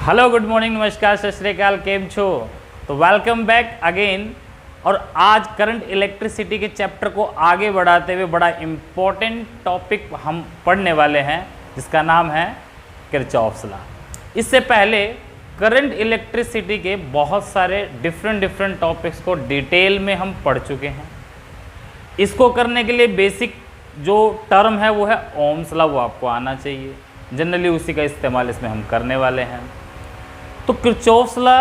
Hello, good morning, नमस्कार, सत श्री अकाल, केम छो। तो वेलकम बैक अगेन। और आज करंट इलेक्ट्रिसिटी के चैप्टर को आगे बढ़ाते हुए बड़ा इम्पोर्टेंट टॉपिक हम पढ़ने वाले हैं जिसका नाम है किरचॉफ्स लॉ। इससे पहले करंट इलेक्ट्रिसिटी के बहुत सारे डिफरेंट टॉपिक्स को डिटेल में हम पढ़ चुके हैं। इसको करने के लिए बेसिक जो टर्म है वो है ओम्स लॉ, वो आपको आना चाहिए। जनरली उसी का इस्तेमाल इसमें हम करने वाले हैं। तो किरचॉफ्स लॉ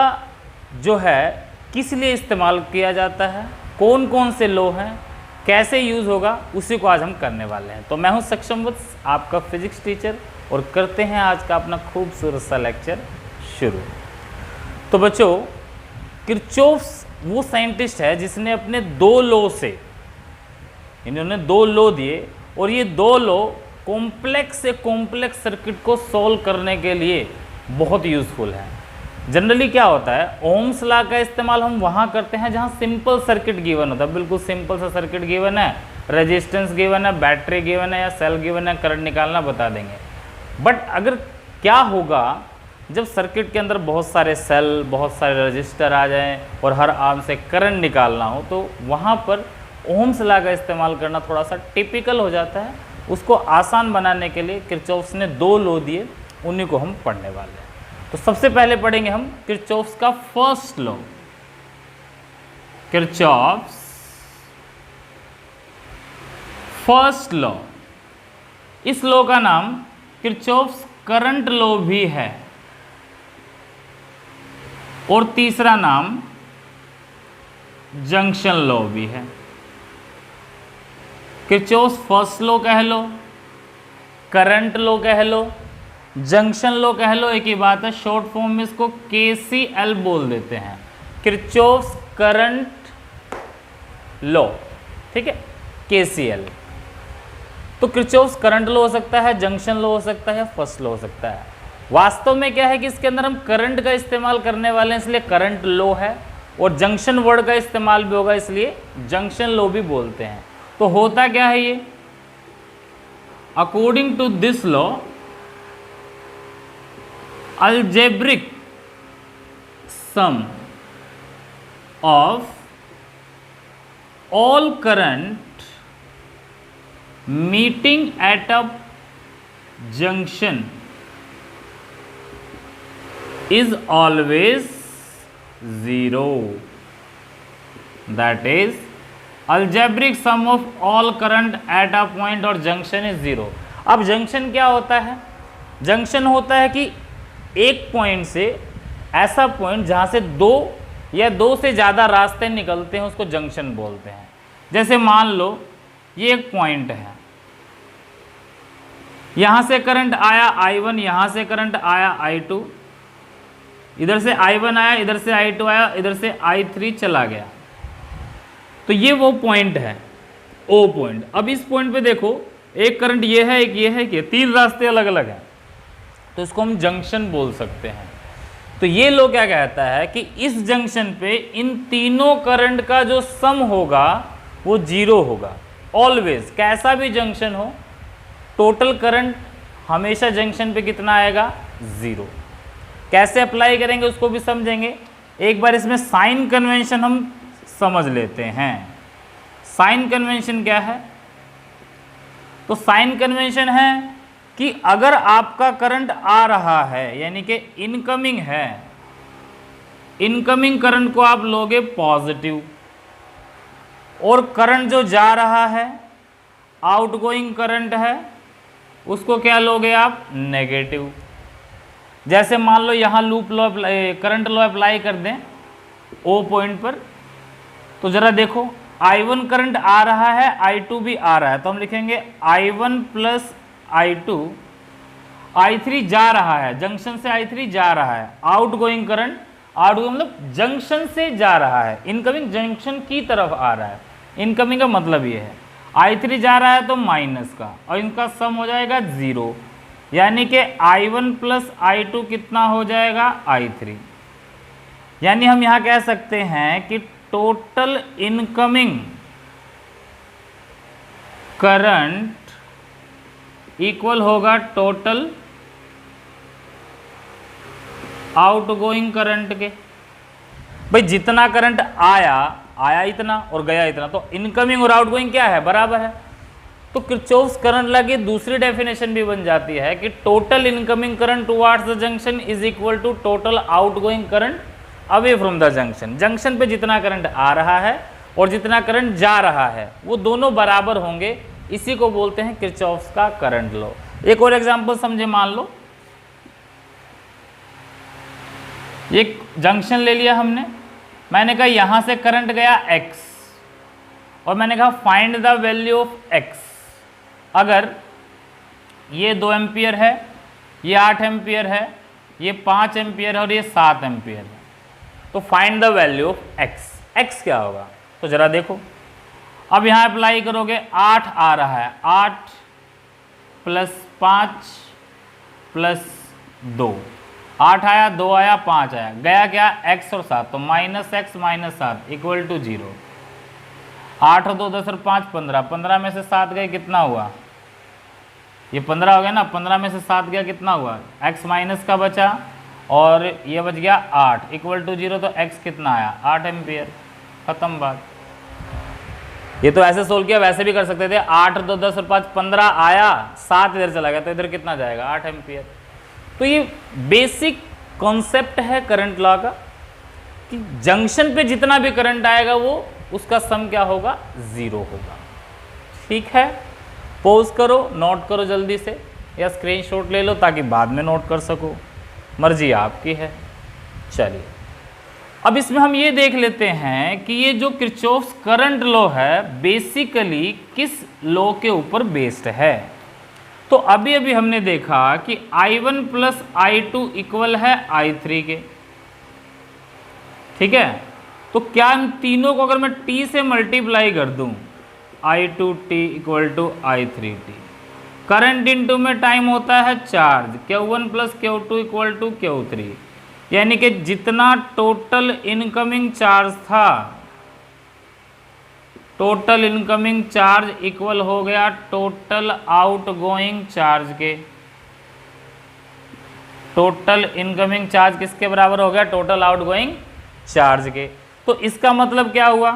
जो है किस लिए इस्तेमाल किया जाता है, कौन कौन से लॉ हैं, कैसे यूज़ होगा, उसी को आज हम करने वाले हैं। तो मैं हूं सक्षम वत्स, आपका फिजिक्स टीचर, और करते हैं आज का अपना खूबसूरत सा लेक्चर शुरू। तो बच्चों, किरचॉफ्स वो साइंटिस्ट है जिसने अपने दो लॉ से, इन्होंने दो लॉ दिए और ये दो लॉ कॉम्प्लेक्स से कॉम्प्लेक्स सर्किट को सॉल्व करने के लिए बहुत यूज़फुल है। जनरली क्या होता है, ओम्स लॉ का इस्तेमाल हम वहाँ करते हैं जहाँ सिंपल सर्किट गिवन होता है, बिल्कुल सिंपल सा सर्किट गिवन है, रेजिस्टेंस गिवन है, बैटरी गिवन है या सेल गिवन है, करंट निकालना बता देंगे। बट अगर क्या होगा जब सर्किट के अंदर बहुत सारे सेल, बहुत सारे रजिस्टर आ जाएं और हर आर्म से करंट निकालना हो, तो वहाँ पर ओम्स लॉ का इस्तेमाल करना थोड़ा सा टिपिकल हो जाता है। उसको आसान बनाने के लिए किरचॉफ्स ने दो लॉ दिए, उन्हीं को हम पढ़ने वाले हैं। तो सबसे पहले पढ़ेंगे हम किरचॉफ्स का first law, Kirchhoff's first law. इस लॉ का नाम किरचॉफ्स करंट लॉ भी है और तीसरा नाम जंक्शन लॉ भी है। किरचॉफ्स फर्स्ट लॉ कह लो, करंट लॉ कह लो, जंक्शन लॉ कह लो, एक ही बात है। शॉर्ट फॉर्म में इसको KCL बोल देते हैं, किरचॉफ्स करंट लॉ, ठीक है, KCL। तो किरचॉफ्स करंट लॉ हो सकता है, जंक्शन लॉ हो सकता है, फर्स्ट लॉ हो सकता है। वास्तव में क्या है कि इसके अंदर हम करंट का इस्तेमाल करने वाले हैं, इसलिए करंट लॉ है, और जंक्शन वर्ड का इस्तेमाल भी होगा, इसलिए जंक्शन लॉ भी बोलते हैं। तो होता क्या है ये, according to this law, algebraic sum of all current meeting at a junction is always zero. That is, algebraic sum of all current at a point or junction is zero. अब junction क्या होता है? Junction होता है कि एक point से ऐसा पॉइंट जहां से दो या दो से ज़्यादा रास्ते निकलते हैं उसको जंक्शन बोलते हैं। जैसे मान लो ये एक पॉइंट है, यहां से करंट आया I1, यहां से करंट आया I2, इधर से I1 आया, इधर से I2 आया, इधर से I3 चला गया। तो ये वो पॉइंट है, O पॉइंट। अब इस पॉइंट पे देखो, एक करंट ये है, एक ये है, कि तीन रास्ते अलग अलग हैं, तो इसको हम जंक्शन बोल सकते हैं। तो ये लो क्या कहता है कि इस जंक्शन पे इन तीनों करंट का जो सम होगा वो जीरो होगा ऑलवेज। कैसा भी जंक्शन हो, टोटल करंट हमेशा जंक्शन पे कितना आएगा, जीरो। कैसे अप्लाई करेंगे उसको भी समझेंगे। एक बार इसमें साइन कन्वेंशन हम समझ लेते हैं। साइन कन्वेंशन क्या है? तो साइन कन्वेंशन है कि अगर आपका करंट आ रहा है, यानी कि इनकमिंग है, इनकमिंग करंट को आप लोगे पॉजिटिव, और करंट जो जा रहा है, आउटगोइंग करंट है, उसको क्या लोगे आप, नेगेटिव। जैसे मान लो यहाँ loop law, current law apply कर दें O पॉइंट पर, तो जरा देखो, I1 करंट आ रहा है, I2 भी आ रहा है, तो हम लिखेंगे I1 प्लस I2, I3 जा रहा है, जंक्शन से I3 जा रहा है, आउटगोइंग करंट, आउटगोइंग मतलब जंक्शन से जा रहा है, इनकमिंग जंक्शन की तरफ आ रहा है। इनकमिंग का मतलब ये है, I3 जा रहा है तो माइनस का, और इनका सम हो जाएगा जीरो, यानी कि I1 प्लस I2 कितना हो जाएगा, I3। यानी हम यहाँ कह सकते हैं कि टोटल इनकमिंग करंट इक्वल होगा टोटल आउटगोइंग करंट के। भाई जितना करंट आया इतना और गया इतना, तो इनकमिंग और आउटगोइंग क्या है, बराबर है। तो किरचॉफ्स करंट लॉ की दूसरी डेफिनेशन भी बन जाती है कि total incoming current towards the junction is equal to total outgoing current away from the junction. Junction पे जितना करंट आ रहा है और जितना करंट जा रहा है वो दोनों बराबर होंगे, इसी को बोलते हैं किरचॉफ्स का करंट लॉ। एक और एग्जांपल समझे, मान लो एक जंक्शन ले लिया हमने, मैंने कहा यहां से करंट गया x और मैंने कहा find the value of x। अगर ये 2 एम्पियर है, ये 8 एम्पियर है, ये 5 एम्पियर है और ये 7 एम्पियर है, तो find the value of x। x क्या होगा, तो जरा देखो, अब यहां अप्लाई करोगे, 8 आ रहा है, 8 + 5 + 2, 8 आया, 2 आया, 5 आया, गया क्या, x और 7, तो -x - 7 = 0। 8 और 2 10 और 5 15, 15 में से 7 गए, कितना हुआ, ये 15 हो गया ना, 15 में से 7 गया, कितना हुआ, x माइनस का बचा और ये बच गया 8 = 0, तो x कितना आया, 8 एम्पियर। खत्म बात। ये तो ऐसे सोल्व किया, वैसे भी कर सकते थे, 8 2 10 और 5 15 आया, 7 इधर चला गया, तो इधर कितना जाएगा, 8 एम्पियर। तो ये बेसिक कॉन्सेप्ट है करंट लॉ का कि जंक्शन पे जितना भी करंट आएगा वो उसका सम क्या होगा, 0 होगा। ठीक है, पॉज करो, नोट करो जल्दी से, या स्क्रीनशॉट ले लो ताकि बाद में नोट कर सको, मर्जी आपकी है। चलिए अब इसमें हम ये देख लेते हैं कि ये जो किरचॉफ्स करंट लॉ है बेसिकली किस लॉ के ऊपर बेस्ड है। तो अभी अभी हमने देखा कि I1 + I2 इक्वल है I3 के, ठीक है। तो क्या इन तीनों को अगर मैं T से मल्टीप्लाई कर दूं, I2T = I3T, करंट इनटू में टाइम होता है चार्ज, Q1 + Q2 = Q3, यानी कि जितना टोटल इनकमिंग चार्ज था, टोटल इनकमिंग चार्ज इक्वल हो गया टोटल आउटगोइंग चार्ज के। टोटल इनकमिंग चार्ज किसके बराबर हो गया, टोटल आउटगोइंग चार्ज के। तो इसका मतलब क्या हुआ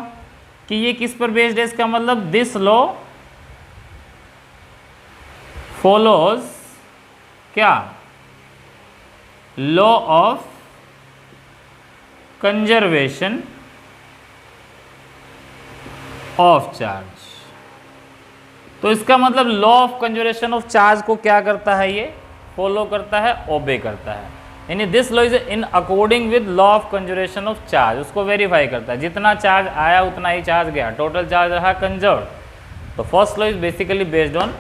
कि ये किस पर बेस्ड है, इसका मतलब दिस लॉ फॉलोज क्या, law of conservation of charge. तो इसका मतलब law of conservation of charge को क्या करता है, ये फॉलो करता है, ओबे करता है। यानी this law is in according with law of conservation of charge, उसको वेरीफाई करता है, जितना चार्ज आया उतना ही चार्ज गया, टोटल चार्ज रहा कंजर्व। तो first law is basically based on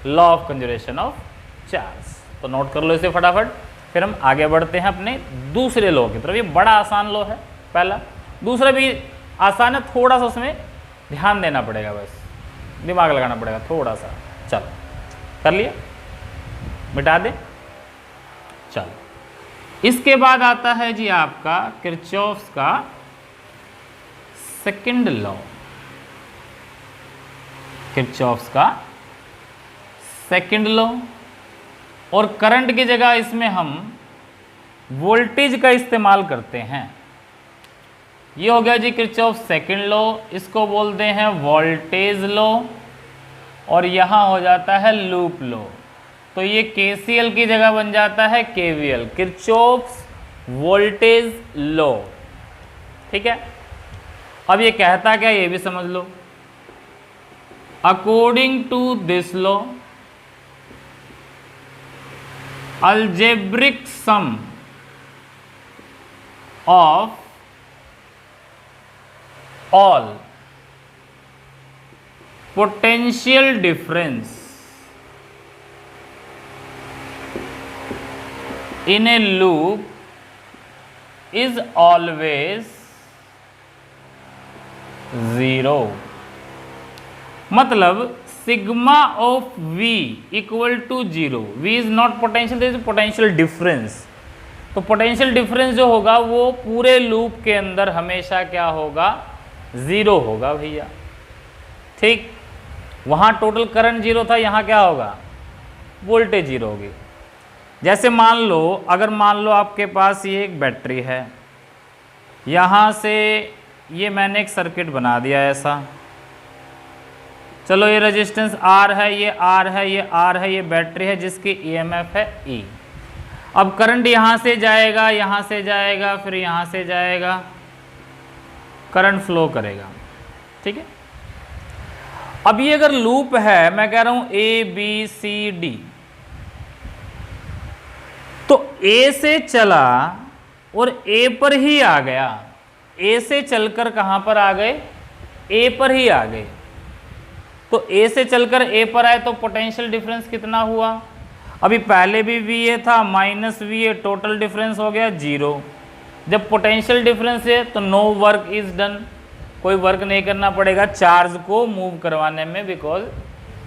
law of conservation of charge. तो नोट कर लो इसे फटाफट, फिर हम आगे बढ़ते हैं अपने दूसरे लॉ की तरफ। ये बड़ा आसान लॉ है पहला, दूसरा भी आसान है, थोड़ा सा उसमें ध्यान देना पड़ेगा, बस दिमाग लगाना पड़ेगा थोड़ा सा। चलो कर लिया, मिटा दे। चलो इसके बाद आता है जी आपका किरचॉफ्स का सेकंड लॉ। किरचॉफ्स का सेकंड लॉ, और करंट की जगह इसमें हम वोल्टेज का इस्तेमाल करते हैं। ये हो गया जी किरचॉफ्स सेकंड लॉ, इसको बोलते हैं वोल्टेज लॉ, और यहां हो जाता है लूप लॉ। तो ये KCL की जगह बन जाता है KVL, किरचॉफ्स वोल्टेज लॉ। ठीक है, अब ये कहता क्या, ये भी समझ लो। According to this law, algebraic sum of all potential difference in a loop is always 0। मतलब sigma of V = 0। V is not potential, this is potential difference. तो पोटेंशियल डिफरेंस जो होगा वो पूरे लूप के अंदर हमेशा क्या होगा, 0 होगा भैया। ठीक, वहां टोटल करंट 0 था, यहां क्या होगा, वोल्टेज 0 होगी। जैसे मान लो, अगर मान लो आपके पास ये एक बैटरी है, यहाँ से ये मैंने एक सर्किट बना दिया ऐसा, चलो ये रेजिस्टेंस R है, ये R है, ये R है, ये बैटरी है जिसकी EMF है E। अब करंट यहाँ से जाएगा, यहाँ से जाएगा, फिर यहाँ से जाएगा, करंट फ्लो करेगा, ठीक है। अब ये अगर लूप है, मैं कह रहा हूँ ABCD, तो A से चला और A पर ही आ गया, A से चलकर कहाँ पर आ गए, A पर ही आ गए। तो A से चलकर A पर आए तो पोटेंशियल डिफरेंस कितना हुआ, अभी पहले भी VA था माइनस VA, टोटल डिफरेंस हो गया 0। जब पोटेंशियल डिफरेंस है तो नो वर्क इज डन, कोई वर्क नहीं करना पड़ेगा चार्ज को मूव करवाने में, because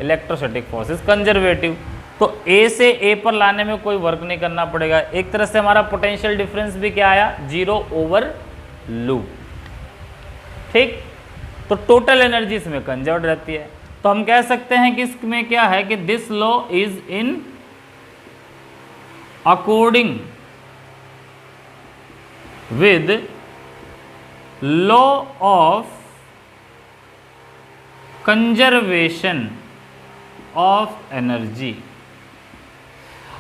electrostatic force is conservative. तो A से A पर लाने में कोई वर्क नहीं करना पड़ेगा। एक तरह से हमारा पोटेंशियल डिफरेंस भी क्या आया, 0 ओवर लूप, ठीक। तो टोटल एनर्जी इसमें कंजर्व रहती है। तो हम कह सकते हैं कि इसमें क्या है कि this law is in according with law of conservation of energy.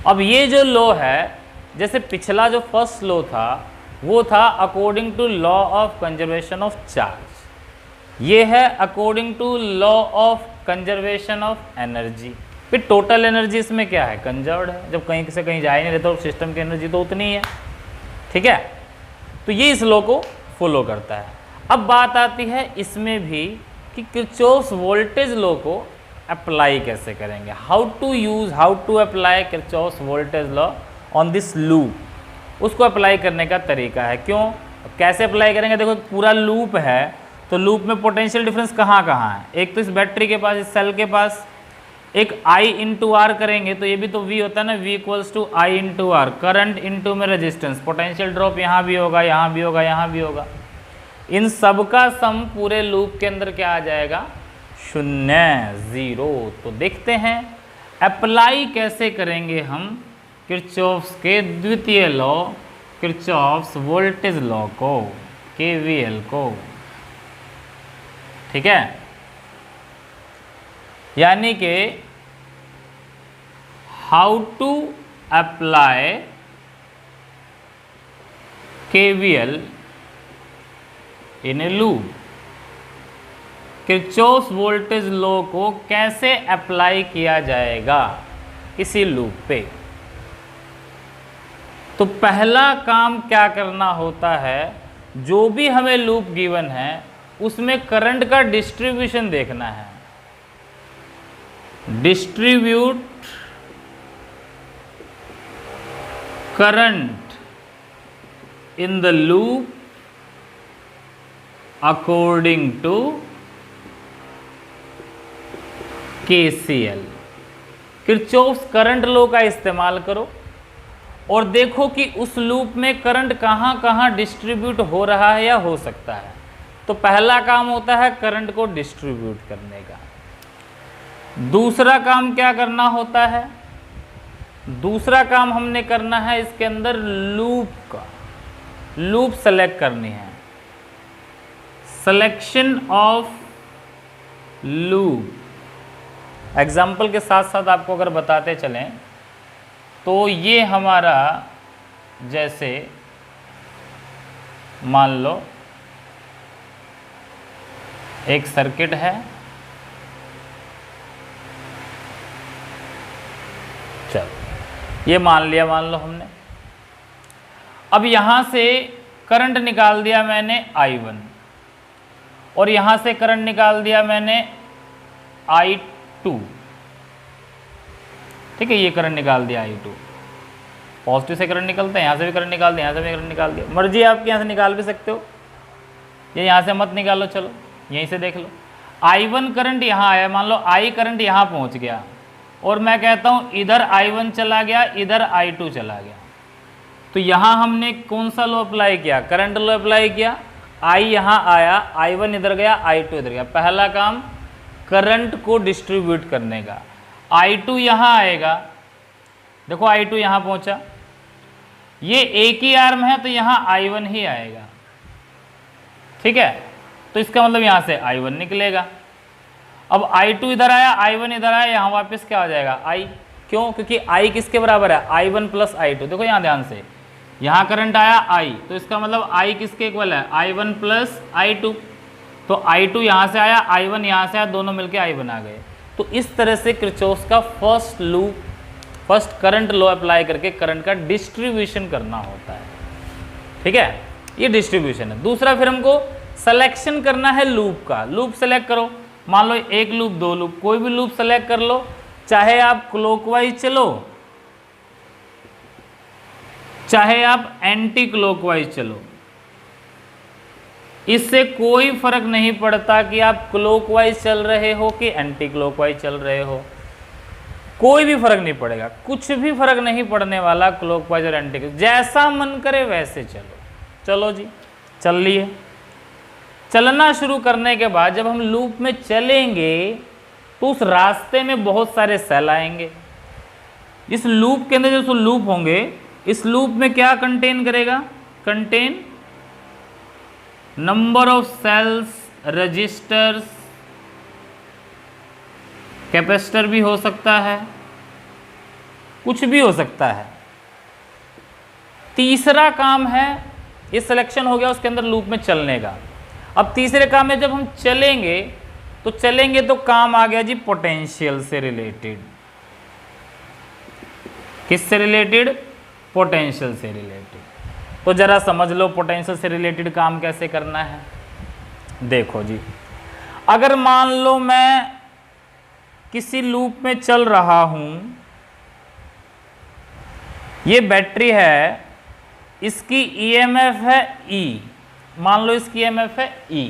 अब ये जो लॉ है, जैसे पिछला जो फर्स्ट लॉ था वो था according to law of conservation of charge, ये है according to law of conservation of energy. फिर टोटल एनर्जी इसमें क्या है, कंजर्व्ड है, जब कहीं से कहीं जा ही नहीं रहे तो सिस्टम की एनर्जी तो उतनी ही है, ठीक है। तो ये इस लॉ को फॉलो करता है। अब बात आती है इसमें भी कि किरचॉफ्स वोल्टेज लॉ को अप्लाई कैसे करेंगे, how to apply Kirchhoff's voltage law on this loop, उसको अप्लाई करने का तरीका है। क्यों, कैसे अप्लाई करेंगे, देखो पूरा लूप है तो लूप में पोटेंशियल डिफरेंस कहाँ कहाँ है, एक तो इस बैटरी के पास, इस सेल के पास, एक I इंटू आर करेंगे तो ये भी तो V होता है ना, V equals to I into R, current into में रेजिस्टेंस, पोटेंशियल ड्रॉप यहाँ भी होगा, यहाँ भी होगा, यहाँ भी होगा, इन सब का सम पूरे लूप के अंदर क्या आ जाएगा, 0। तो देखते हैं अप्लाई कैसे करेंगे हम किरचॉफ्स के द्वितीय लॉ, किरचॉफ्स वोल्टेज लॉ को, KVL को, ठीक है। यानी कि how to apply KVL in a loop, Kirchhoff's voltage law को कैसे अप्लाई किया जाएगा किसी लूप पे। तो पहला काम क्या करना होता है, जो भी हमें लूप गिवन है उसमें करंट का डिस्ट्रीब्यूशन देखना है। Distribute current in the loop according to KCL, Kirchhoff's current law का इस्तेमाल करो और देखो कि उस लूप में करंट कहाँ कहाँ डिस्ट्रीब्यूट हो रहा है या हो सकता है। तो पहला काम होता है करंट को डिस्ट्रीब्यूट करने का। दूसरा काम क्या करना होता है, दूसरा काम हमने करना है इसके अंदर लूप का, लूप सेलेक्ट करनी है, सिलेक्शन ऑफ लूप। एग्जाम्पल के साथ साथ आपको अगर बताते चलें तो ये हमारा, जैसे मान लो एक सर्किट है, चलो ये मान लिया, मान लो हमने, अब यहां से करंट निकाल दिया मैंने I1 और यहां से करंट निकाल दिया मैंने I2, ठीक है। ये करंट निकाल दिया I2, पॉजिटिव से करंट निकलते हैं, यहाँ से भी करंट निकाल दिया, यहाँ से भी करंट निकाल दिया, मर्जी आपके, यहाँ से निकाल भी सकते हो, ये यहाँ से मत निकालो, चलो यहीं से देख लो। I1 करंट यहाँ आया, मान लो I करंट यहाँ पहुँच गया और मैं कहता हूँ इधर I1 चला गया, इधर I2 चला गया, तो यहाँ हमने कौन सा लॉ अप्लाई किया, करंट लॉ अप्लाई किया। I यहाँ आया, I1 इधर गया, I2 इधर गया, पहला काम करंट को डिस्ट्रीब्यूट करने का। I2 यहाँ आएगा, देखो I2 यहाँ पहुँचा, ये एक ही आर्म है तो यहाँ I1 ही आएगा, ठीक है। तो इसका मतलब यहाँ से I1 निकलेगा। अब I2 इधर आया, I1 इधर आया, यहाँ वापस क्या आ जाएगा I। क्यों? क्योंकि I किसके बराबर है? I1 plus I2। देखो यहाँ ध्यान से, यहाँ करंट आया I, तो इसका मतलब I किसके इक्वल है? I1 plus I2। तो I2 यहाँ से आया, I1 यहाँ से आया, दोनों मिलके I1 आ गए। तो इस तरह से किरचॉफ का फर्स्ट करंट लॉ अप्लाई करके करंट का डिस्ट्रीब्यूशन करना होता है, ठीक है। ये डिस्ट्रीब्यूशन है। दूसरा फिर हमको सिलेक्शन करना है लूप का। लूप सेलेक्ट करो, मान लो एक लूप, दो लूप, कोई भी लूप सेलेक्ट कर लो, चाहे आप क्लॉकवाइज चलो चाहे आप एंटी क्लॉकवाइज चलो, इससे कोई फर्क नहीं पड़ता कि आप क्लॉकवाइज चल रहे हो कि एंटी क्लॉकवाइज चल रहे हो, कोई भी फर्क नहीं पड़ेगा, कुछ भी फर्क नहीं पड़ने वाला क्लॉकवाइज और एंटी। जैसा मन करे वैसे चलो। चलो जी, चल लिए। चलना शुरू करने के बाद जब हम लूप में चलेंगे तो उस रास्ते में बहुत सारे सेल आएंगे। इस लूप के अंदर जो लूप होंगे, इस लूप में क्या कंटेन करेगा? Contain number of cells, resistors, capacitor भी हो सकता है, कुछ भी हो सकता है। तीसरा काम है, ये सिलेक्शन हो गया उसके अंदर लूप में चलने का। अब तीसरे काम में जब हम चलेंगे तो काम आ गया जी पोटेंशियल से रिलेटेड। किससे रिलेटेड? पोटेंशियल से रिलेटेड। तो जरा समझ लो पोटेंशियल से रिलेटेड काम कैसे करना है। देखो जी, अगर मान लो मैं किसी लूप में चल रहा हूं, ये बैटरी है, इसकी ईएमएफ है E, मान लो इसकी ईएमएफ है E,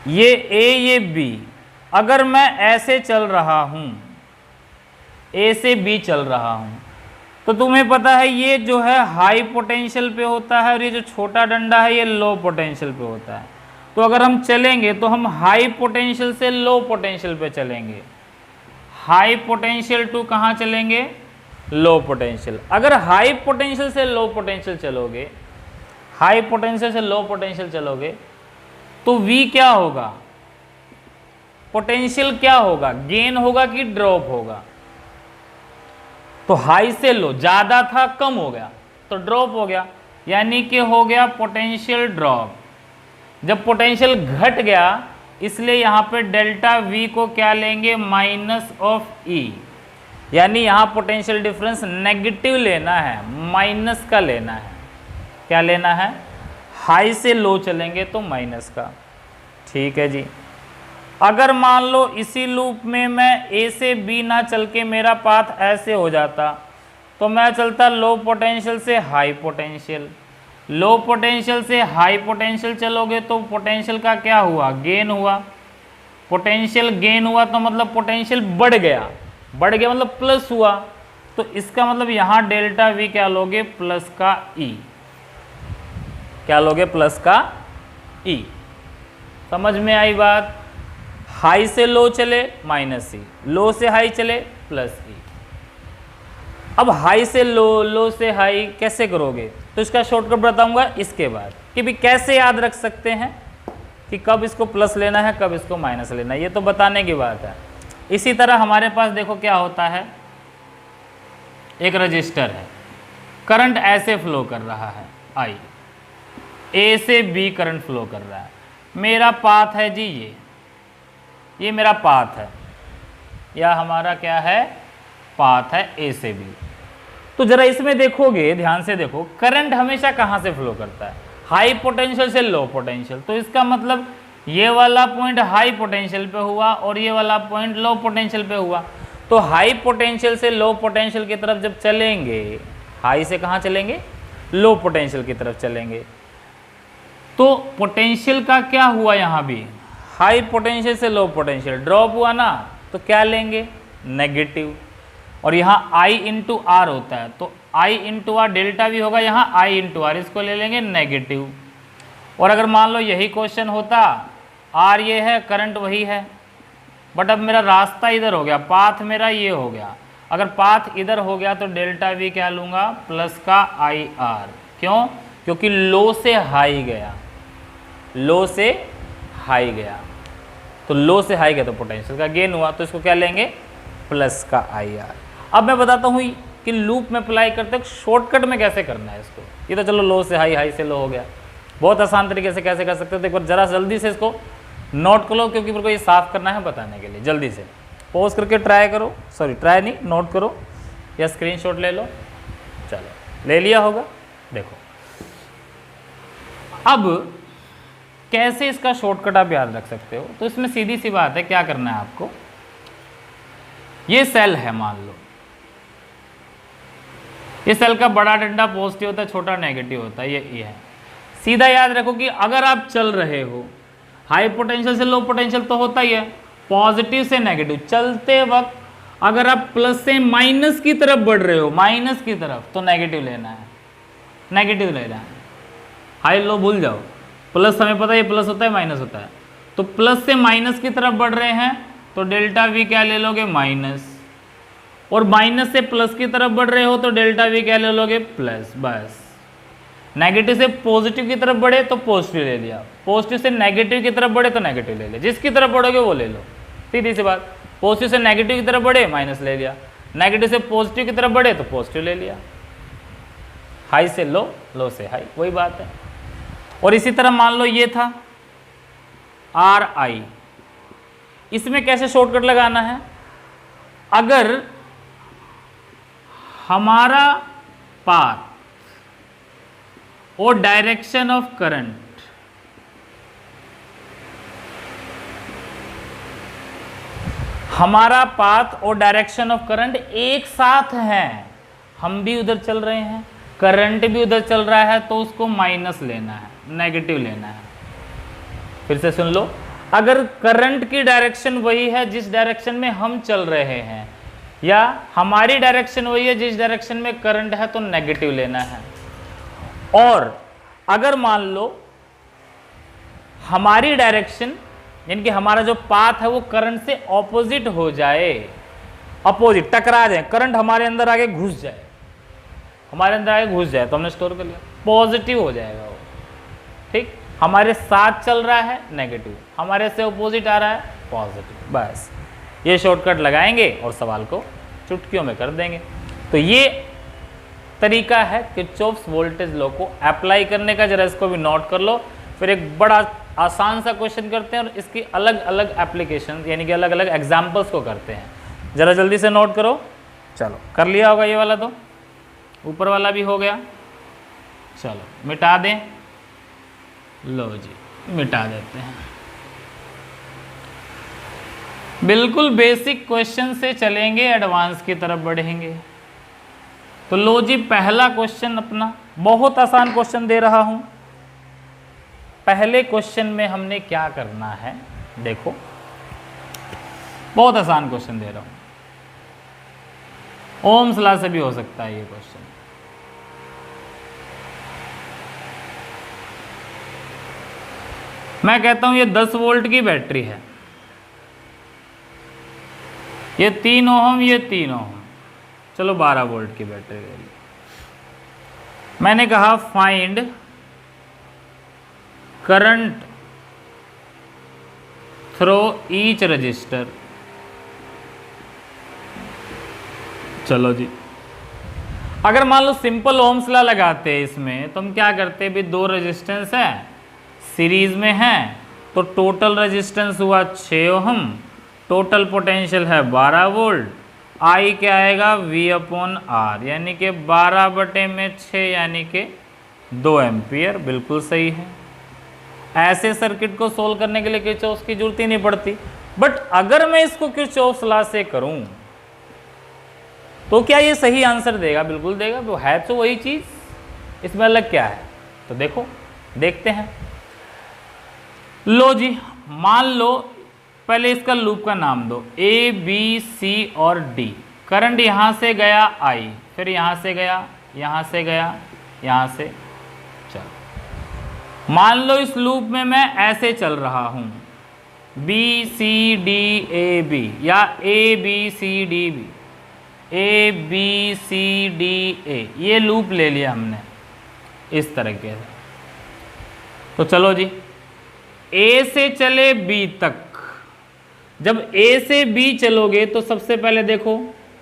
ये A ये B। अगर मैं ऐसे चल रहा हूं, A से B चल रहा हूं, तो तुम्हें पता है ये जो है हाई पोटेंशियल पे होता है और ये जो छोटा डंडा है ये लो पोटेंशियल पे होता है। तो अगर हम चलेंगे तो हम हाई पोटेंशियल से लो पोटेंशियल पे चलेंगे, हाई पोटेंशियल टू कहाँ चलेंगे? Low potential. अगर हाई पोटेंशियल से लो पोटेंशियल चलोगे, हाई पोटेंशियल से लो पोटेंशियल चलोगे तो V क्या होगा? पोटेंशियल क्या होगा? गेन होगा कि ड्रॉप होगा? तो हाई से लो, ज्यादा था कम हो गया तो ड्रॉप हो गया, यानी कि हो गया पोटेंशियल ड्रॉप। जब पोटेंशियल घट गया इसलिए यहां पे डेल्टा V को क्या लेंगे? माइनस ऑफ E, यानी यहां पोटेंशियल डिफरेंस नेगेटिव लेना है, माइनस का लेना है। क्या लेना है? हाई से लो चलेंगे तो माइनस का, ठीक है जी। अगर मान लो इसी लूप में मैं A से B ना चल के मेरा पाथ ऐसे हो जाता तो मैं चलता लो पोटेंशियल से हाई पोटेंशियल। लो पोटेंशियल से हाई पोटेंशियल चलोगे तो पोटेंशियल का क्या हुआ? गेन हुआ। पोटेंशियल गेन हुआ तो मतलब पोटेंशियल बढ़ गया, बढ़ गया मतलब प्लस हुआ। तो इसका मतलब यहाँ डेल्टा V क्या लोगे? प्लस का E। क्या लोगे? प्लस का E। समझ में आई बात? हाई से लो चले माइनस E, लो से हाई चले प्लस E। अब हाई से लो, लो से हाई कैसे करोगे? तो इसका शॉर्टकट बताऊंगा इसके बाद कि भी कैसे याद रख सकते हैं कि कब इसको प्लस लेना है कब इसको माइनस लेना है, ये तो बताने की बात है। इसी तरह हमारे पास देखो क्या होता है, एक रजिस्टर है, करंट ऐसे फ्लो कर रहा है I, A से B करंट फ्लो कर रहा है, मेरा पाथ है जी ये मेरा पाथ है, या हमारा क्या है? पाथ है A से B। तो जरा इसमें देखोगे, ध्यान से देखो, करंट हमेशा कहाँ से फ्लो करता है? हाई पोटेंशियल से लो पोटेंशियल। तो इसका मतलब ये वाला पॉइंट हाई पोटेंशियल पे हुआ और ये वाला पॉइंट लो पोटेंशियल पे हुआ। तो हाई पोटेंशियल से लो पोटेंशियल की तरफ जब चलेंगे, हाई से कहाँ चलेंगे? लो पोटेंशियल की तरफ चलेंगे। तो पोटेंशियल का क्या हुआ? यहाँ भी हाई पोटेंशियल से लो पोटेंशियल ड्रॉप हुआ ना, तो क्या लेंगे? नेगेटिव। और यहाँ I इंटू आर होता है, तो I इंटू आर डेल्टा भी होगा, यहाँ I इंटू आर, इसको ले लेंगे नेगेटिव। और अगर मान लो यही क्वेश्चन होता, R ये है, करंट वही है, बट अब मेरा रास्ता इधर हो गया, पाथ मेरा ये हो गया, अगर पाथ इधर हो गया तो डेल्टा वी क्या लूंगा, प्लस का आई आर। क्यों? क्योंकि लो से हाई गया, लो से हाई गया, तो लो से हाई गया तो पोटेंशियल का गेन हुआ, तो इसको क्या लेंगे, प्लस का आई आर। अब मैं बताता हूँ कि लूप में अप्लाई करते हैं शॉर्टकट में कैसे करना है इसको। ये तो चलो लो से हाई, हाई से लो हो गया, बहुत आसान तरीके से कैसे कर सकते हो तो एक बार जरा जल्दी से इसको नोट कर लो, क्योंकि मेरे को ये साफ करना है बताने के लिए। जल्दी से पॉज करके ट्राई करो, सॉरी ट्राई नहीं, नोट करो या स्क्रीनशॉट ले लो। चलो ले लिया होगा। देखो अब कैसे इसका शॉर्टकट आप याद रख सकते हो, तो इसमें सीधी सी बात है, क्या करना है आपको, ये सेल है मान लो, ये सेल का बड़ा डंडा पॉजिटिव होता है, छोटा नेगेटिव होता है, ये है। सीधा याद रखो कि अगर आप चल रहे हो हाई पोटेंशियल से लो पोटेंशियल तो होता ही है, पॉजिटिव से नेगेटिव, चलते वक्त अगर आप प्लस से माइनस की तरफ बढ़ रहे हो, माइनस की तरफ, तो नेगेटिव लेना है, नेगेटिव लेना है। हाई लो भूल जाओ, प्लस हमें पता है ये प्लस होता है माइनस होता है, तो प्लस से माइनस की तरफ बढ़ रहे हैं तो डेल्टा वी क्या ले लोगे, माइनस, और माइनस से प्लस की तरफ बढ़ रहे हो तो डेल्टा वी क्या ले लोगे, प्लस। बस नेगेटिव से पॉजिटिव की तरफ बढ़े तो पॉजिटिव ले लिया, पॉजिटिव से नेगेटिव की तरफ बढ़े तो नेगेटिव ले लिया, जिसकी तरफ बढ़ोगे वो ले लो, सीधी सी बात। पॉजिटिव से नेगेटिव की तरफ बढ़े माइनस ले लिया, नेगेटिव से पॉजिटिव की तरफ बढ़े तो पॉजिटिव ले लिया, हाई से लो, लो से हाई, वही बात है। और इसी तरह मान लो ये था आर आई, इसमें कैसे शॉर्टकट लगाना है, अगर हमारा पाथ और डायरेक्शन ऑफ करंट हमारा पाथ और डायरेक्शन ऑफ करंट एक साथ हैं, हम भी उधर चल रहे हैं, करंट भी उधर चल रहा है, तो उसको माइनस लेना है, नेगेटिव लेना है। फिर से सुन लो, अगर करंट की डायरेक्शन वही है जिस डायरेक्शन में हम चल रहे हैं, या हमारी डायरेक्शन वही है जिस डायरेक्शन में करंट है, तो नेगेटिव लेना है। और अगर मान लो हमारी डायरेक्शन यानी कि हमारा जो पाथ है वो करंट से ऑपोजिट हो जाए, अपोजिट टकरा जाए, करंट हमारे अंदर आगे घुस जाए, हमारे अंदर आगे घुस जाए, तो हमने स्टोर कर लिया, पॉजिटिव हो जाएगा वो, ठीक। हमारे साथ चल रहा है नेगेटिव, हमारे से ऑपोजिट आ रहा है पॉजिटिव, बस ये शॉर्टकट लगाएंगे और सवाल को चुटकियों में कर देंगे। तो ये तरीका है किरचॉफ्स वोल्टेज लॉ को अप्लाई करने का, जरा इसको भी नोट कर लो। फिर एक बड़ा आसान सा क्वेश्चन करते हैं और इसकी अलग अलग एप्लीकेशन यानी कि अलग अलग एग्जाम्पल्स को करते हैं, जरा जल्दी से नोट करो। चलो कर लिया होगा ये वाला, तो ऊपर वाला भी हो गया, चलो मिटा दें, लो जी मिटा देते हैं। बिल्कुल बेसिक क्वेश्चन से चलेंगे, एडवांस की तरफ बढ़ेंगे। तो लो जी पहला क्वेश्चन अपना, बहुत आसान क्वेश्चन दे रहा हूं। पहले क्वेश्चन में हमने क्या करना है, देखो बहुत आसान क्वेश्चन दे रहा हूं, ओम्स लॉ से भी हो सकता है ये क्वेश्चन। मैं कहता हूं ये 10 वोल्ट की बैटरी है, ये 3 ओम, ये 3 ओम, चलो 12 वोल्ट की बैटरी ले ली। मैंने कहा find current through each resistor. चलो जी, अगर मान लो सिंपल ओम्स लॉ लगाते हैं इसमें, तो हम क्या करते हैं, भी 2 रेजिस्टेंस है सीरीज में है, तो टोटल रेजिस्टेंस हुआ 6 ओम, टोटल पोटेंशियल है 12 वोल्ट, आई क्या आएगा V/R, यानी कि 12/6 यानी कि 2 एम्पियर। बिल्कुल सही है। ऐसे सर्किट को सोल्व करने के लिए किरचॉफ्स की जरूरत ही नहीं पड़ती। बट अगर मैं इसको किरचॉफ्स लॉ से करूं तो क्या ये सही आंसर देगा? बिल्कुल देगा, वो है तो वही चीज, इसमें अलग क्या है? तो देखो देखते हैं। लो जी, मान लो पहले इसका लूप का नाम दो, A B C और D। करंट यहां से गया I, फिर यहां से गया, यहां से गया, यहां से, चलो मान लो इस लूप में मैं ऐसे चल रहा हूं, B C D A B या A B C D B। A B C D A, ये लूप ले लिया हमने इस तरीके से। तो चलो जी, ए से चले बी तक। जब ए से बी चलोगे तो सबसे पहले देखो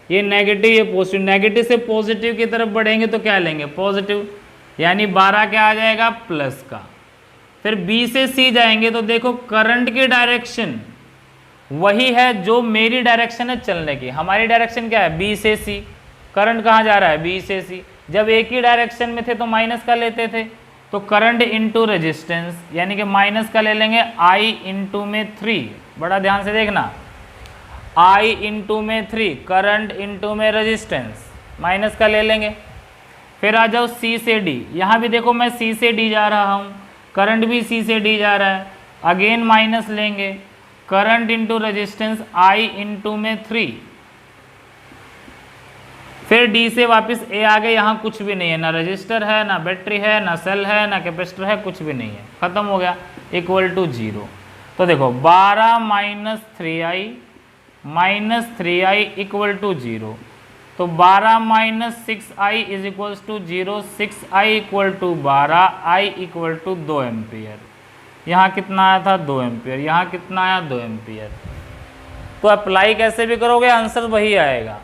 ये नेगेटिव ये पॉजिटिव, नेगेटिव से पॉजिटिव की तरफ बढ़ेंगे तो क्या लेंगे पॉजिटिव, यानी 12 क्या आ जाएगा प्लस का। फिर बी से सी जाएंगे तो देखो करंट की डायरेक्शन वही है जो मेरी डायरेक्शन है चलने की। हमारी डायरेक्शन क्या है बी से सी, करंट कहाँ जा रहा है बी से सी। जब एक ही डायरेक्शन में थे तो माइनस का लेते थे, तो करंट इंटू रेजिस्टेंस यानी कि माइनस का ले लेंगे आई इंटू में 3, बड़ा ध्यान से देखना, आई इंटू में 3 करंट इंटू में रेजिस्टेंस, माइनस का ले लेंगे। फिर आ जाओ सी से डी, यहाँ भी देखो मैं सी से डी जा रहा हूँ, करंट भी सी से डी जा रहा है, अगेन माइनस लेंगे, current into resistance I into में 3। फिर डी से वापस ए आ गए, यहाँ कुछ भी नहीं है, ना रजिस्टर है ना बैटरी है ना सेल है ना कैपेसिटर है, कुछ भी नहीं है, खत्म हो गया, इक्वल टू 0। तो देखो 12 minus 3i minus 3i equal to 0। तो 12 minus 6i is equal to 0, 6i equal to 12, i equal to 2 ampere. यहाँ कितना आया था 2 एम्पियर, यहाँ कितना आया 2 एम्पियर। तो अप्लाई कैसे भी करोगे आंसर वही आएगा।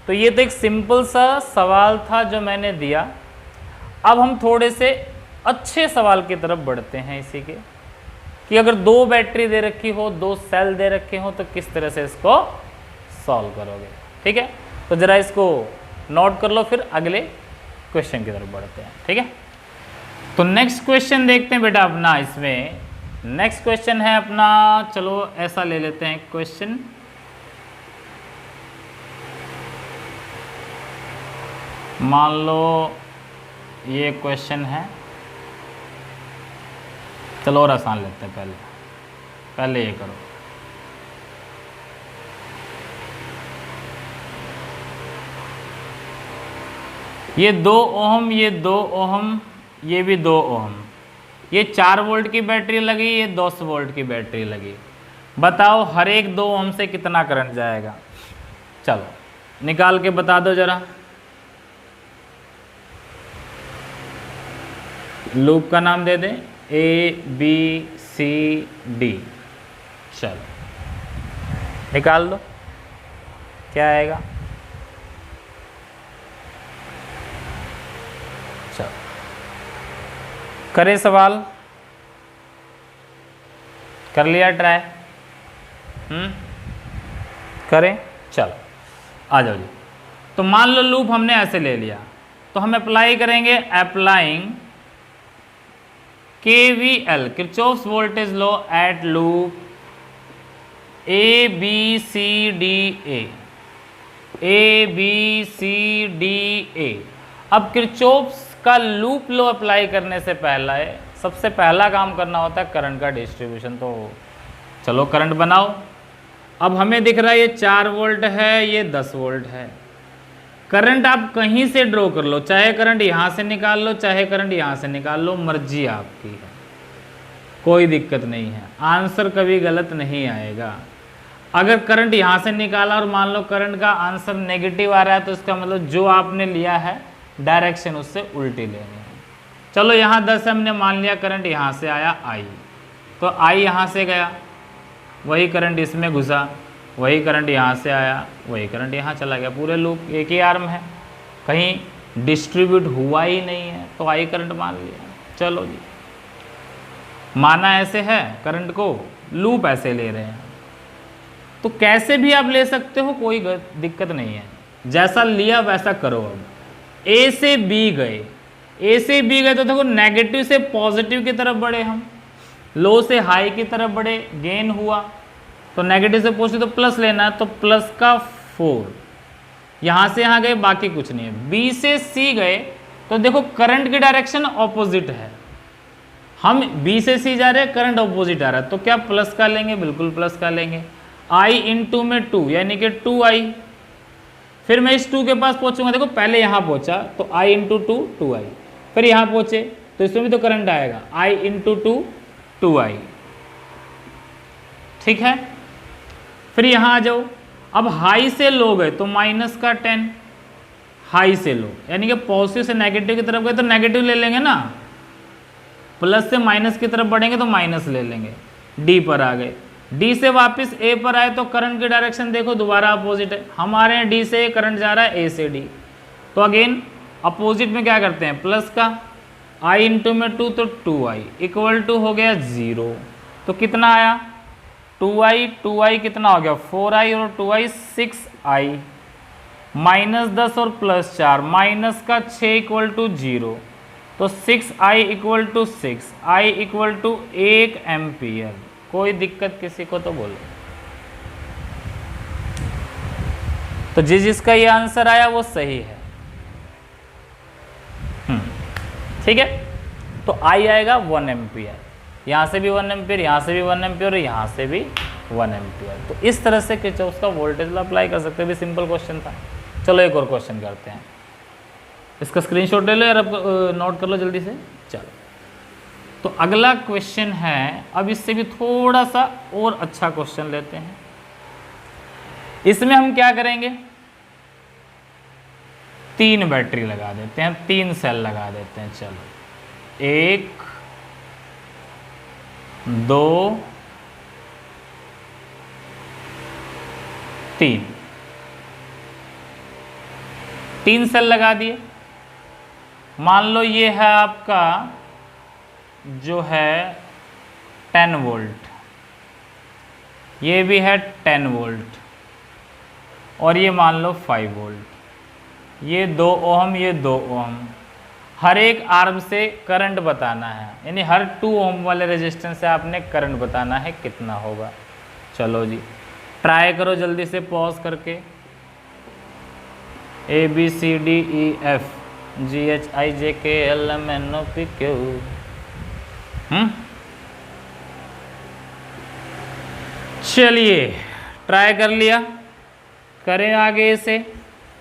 तो ये तो एक सिंपल सा सवाल था जो मैंने दिया। अब हम थोड़े से अच्छे सवाल की तरफ बढ़ते हैं इसी के, कि अगर 2 बैटरी दे रखी हो, 2 सेल दे रखे हो तो किस तरह से इसको सॉल्व करोगे। ठीक है, तो ज़रा इसको नोट कर लो, फिर अगले क्वेश्चन की तरफ बढ़ते हैं। ठीक है, तो नेक्स्ट क्वेश्चन देखते हैं बेटा अपना। इसमें नेक्स्ट क्वेश्चन है अपना, चलो ऐसा ले लेते हैं क्वेश्चन, मान लो ये क्वेश्चन है, चलो और आसान लेते हैं, पहले ये करो। ये 2 ओम, ये 2 ओम, ये भी 2 ओम, ये 4 वोल्ट की बैटरी लगी, ये 10 वोल्ट की बैटरी लगी। बताओ हर एक 2 ओम से कितना करंट जाएगा। चलो निकाल के बता दो जरा। लूप का नाम दे दें ए बी सी डी, चलो निकाल दो क्या आएगा। चलो करें सवाल, कर लिया ट्राई, करें, चलो आ जाओ जी। तो मान लो लूप हमने ऐसे ले लिया, तो हम अप्लाई करेंगे, applying KVL Kirchhoff's voltage law at loop A B C D A. अब किरचॉफ्स का लूप लॉ अप्लाई करने से पहला है, सबसे पहला काम करना होता है करंट का डिस्ट्रीब्यूशन। तो चलो करंट बनाओ। अब हमें दिख रहा है ये 4 वोल्ट है, ये 10 वोल्ट है। करंट आप कहीं से ड्रॉ कर लो, चाहे करंट यहाँ से निकाल लो, चाहे करंट यहाँ से निकाल लो, मर्जी आपकी है, कोई दिक्कत नहीं है, आंसर कभी गलत नहीं आएगा। अगर करंट यहाँ से निकाला और मान लो करंट का आंसर नेगेटिव आ रहा है, तो इसका मतलब जो आपने लिया है डायरेक्शन उससे उल्टी लेनी है। चलो यहाँ 10 हमने मान लिया, करंट यहाँ से आया आई, तो आई यहाँ से गया, वही करंट इसमें घुसा, वही करंट यहाँ से आया, वही करंट यहाँ चला गया। पूरे लूप एक ही आर्म है, कहीं डिस्ट्रीब्यूट हुआ ही नहीं है, तो आई करंट मान लिया। चलो जी, माना ऐसे है करंट को, लूप ऐसे ले रहे हैं, तो कैसे भी आप ले सकते हो, कोई दिक्कत नहीं है, जैसा लिया वैसा करो। अब ए से बी गए, ए से बी गए तो देखो नेगेटिव से पॉजिटिव की तरफ बढ़े हम, लो से हाई की तरफ बढ़े, गेन हुआ, तो नेगेटिव से पॉजिटिव तो प्लस लेना है, तो प्लस का 4, यहाँ से यहाँ गए, बाकी कुछ नहीं है। बी से सी गए तो देखो करंट की डायरेक्शन ऑपोजिट है, हम बी से सी जा रहे हैं, करंट ऑपोजिट आ रहा है, तो क्या प्लस का लेंगे, बिल्कुल प्लस का लेंगे। आई इंटू में 2 यानी कि 2i, फिर मैं इस 2 के पास पहुंचूंगा, देखो पहले यहाँ पहुंचा तो i इंटू 2 2i, फिर यहाँ पहुंचे तो इसमें भी तो करंट आएगा, i इंटू 2 2i, ठीक है। फिर यहाँ आ जाओ, अब हाई से लो गए तो माइनस का 10, हाई से लो यानी कि पॉजिटिव से नेगेटिव की तरफ गए तो नेगेटिव ले लेंगे ना, प्लस से माइनस की तरफ बढ़ेंगे तो माइनस ले लेंगे। डी पर आ गए, डी से वापस ए पर आए तो करंट की डायरेक्शन देखो दोबारा अपोजिट है, हमारे यहाँ डी से करंट जा रहा है ए से डी, तो अगेन अपोजिट में क्या करते हैं प्लस का, i इंटू में 2 तो 2i इक्वल टू हो गया 0, तो कितना आया 2i कितना हो गया 4i और 2i 6i, माइनस 10 और प्लस 4 माइनस का 6 इक्वल टू 0, तो 6i equal to 6i equal to 1 ampere. कोई दिक्कत किसी को तो बोलो। तो जिसका ये आंसर आया वो सही है। ठीक है, तो I आएगा 1 एम्पियर, यहाँ से भी 1 एम्पियर, यहाँ से भी 1 एम्पियर और यहाँ से भी 1 एम्पियर। तो इस तरह से किरचॉफ का वोल्टेज लॉ अप्लाई कर सकते हैं। भी सिंपल क्वेश्चन था। चलो एक और क्वेश्चन करते हैं, इसका स्क्रीनशॉट ले लो यार, अब नोट कर लो जल्दी से। चलो, तो अगला क्वेश्चन है, अब इससे भी थोड़ा सा और अच्छा क्वेश्चन लेते हैं। इसमें हम क्या करेंगे, 3 बैटरी लगा देते हैं, 3 सेल लगा देते हैं। चलो 1 2 3 सेल लगा दिए। मान लो ये है आपका जो है 10 वोल्ट, ये भी है 10 वोल्ट और ये मान लो 5 वोल्ट, ये 2 ओम, ये 2 ओम। हर एक आर्म से करंट बताना है, यानी हर 2 ओम वाले रेजिस्टेंस से आपने करंट बताना है कितना होगा। चलो जी ट्राई करो जल्दी से पॉज करके। ABCDEF GHIJKLMNOPQ। चलिए ट्राई कर लिया, करें आगे इसे।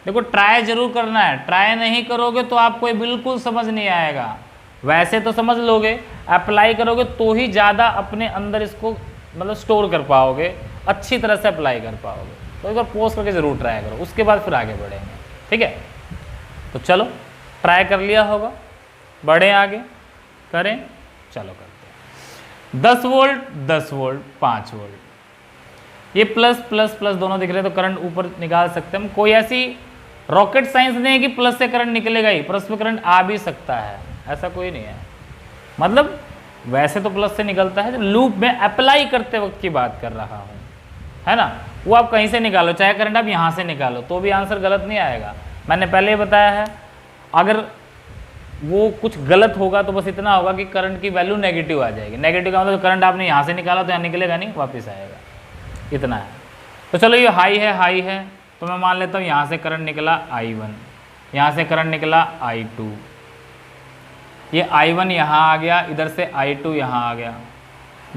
देखो ट्राई जरूर करना है, ट्राई नहीं करोगे तो आपको ये बिल्कुल समझ नहीं आएगा। वैसे तो समझ लोगे, अप्लाई करोगे तो ही ज़्यादा अपने अंदर इसको मतलब स्टोर कर पाओगे, अच्छी तरह से अप्लाई कर पाओगे। तो एक बार पॉज करके ज़रूर ट्राई करो, उसके बाद फिर आगे बढ़ेंगे। ठीक है, तो चलो ट्राई कर लिया होगा, बढ़ें आगे, करें। चलो करते हैं। 10 वोल्ट 10 वोल्ट 5 वोल्ट, ये प्लस प्लस प्लस दोनों दिख रहे हैं, तो करंट ऊपर निकाल सकते हैं हम। कोई ऐसी रॉकेट साइंस नहीं है कि प्लस से करंट निकलेगा ही, प्लस में करंट आ भी सकता है, ऐसा कोई नहीं है। मतलब वैसे तो प्लस से निकलता है, लूप में अप्लाई करते वक्त की बात कर रहा हूँ, है ना। वो आप कहीं से निकालो, चाहे करंट आप यहाँ से निकालो तो भी आंसर गलत नहीं आएगा। मैंने पहले ही बताया है, अगर वो कुछ गलत होगा तो बस इतना होगा कि करंट की वैल्यू नेगेटिव आ जाएगी। नेगेटिव का मतलब करंट आपने यहाँ से निकाला तो यहाँ निकलेगा नहीं, वापस आएगा, इतना है। तो चलो ये हाई है, तो मैं मान लेता हूँ यहाँ से करंट निकला I1, यहाँ से करंट निकला I2, ये I1 यहाँ आ गया, इधर से I2 यहाँ आ गया,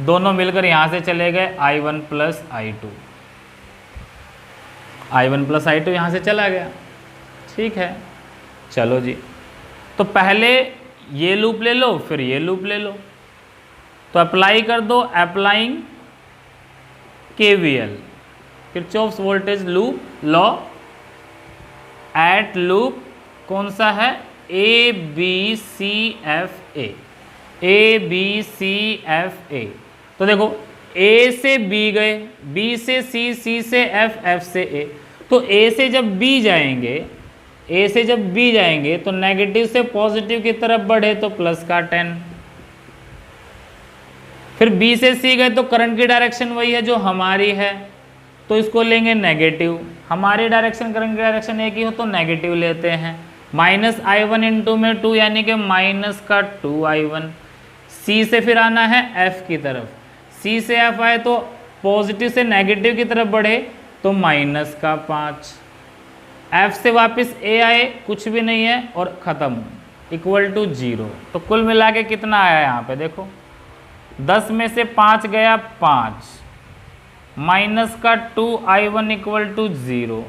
दोनों मिलकर यहाँ से चले गए I1 plus I2, I1 plus I2 यहाँ से चला गया। ठीक है, चलो जी, तो पहले ये लूप ले लो, फिर ये लूप ले लो, तो अप्लाई कर दो। Applying KVL, Kirchhoff's voltage loop law at loop कौन सा है, ABCFA, ABCFA। तो देखो A से B गए, B से C, C से F, F से A। तो A से जब B जाएंगे, A से जब B जाएंगे तो नेगेटिव से पॉजिटिव की तरफ बढ़े तो प्लस का 10। फिर B से C गए तो करंट की डायरेक्शन वही है जो हमारी है, तो इसको लेंगे नेगेटिव। हमारी डायरेक्शन करंट की डायरेक्शन एक ही हो तो नेगेटिव लेते हैं। माइनस I1 इंटू में 2 यानी कि माइनस का 2I1। C से फिर आना है F की तरफ, C से F आए तो पॉजिटिव से नेगेटिव की तरफ बढ़े तो माइनस का 5। F से वापस A आए, कुछ भी नहीं है और ख़त्म, इक्वल टू 0। तो कुल मिला के कितना आया यहाँ पे देखो, 10 में से 5 गया 5, माइनस का 2I1 इक्वल टू 0,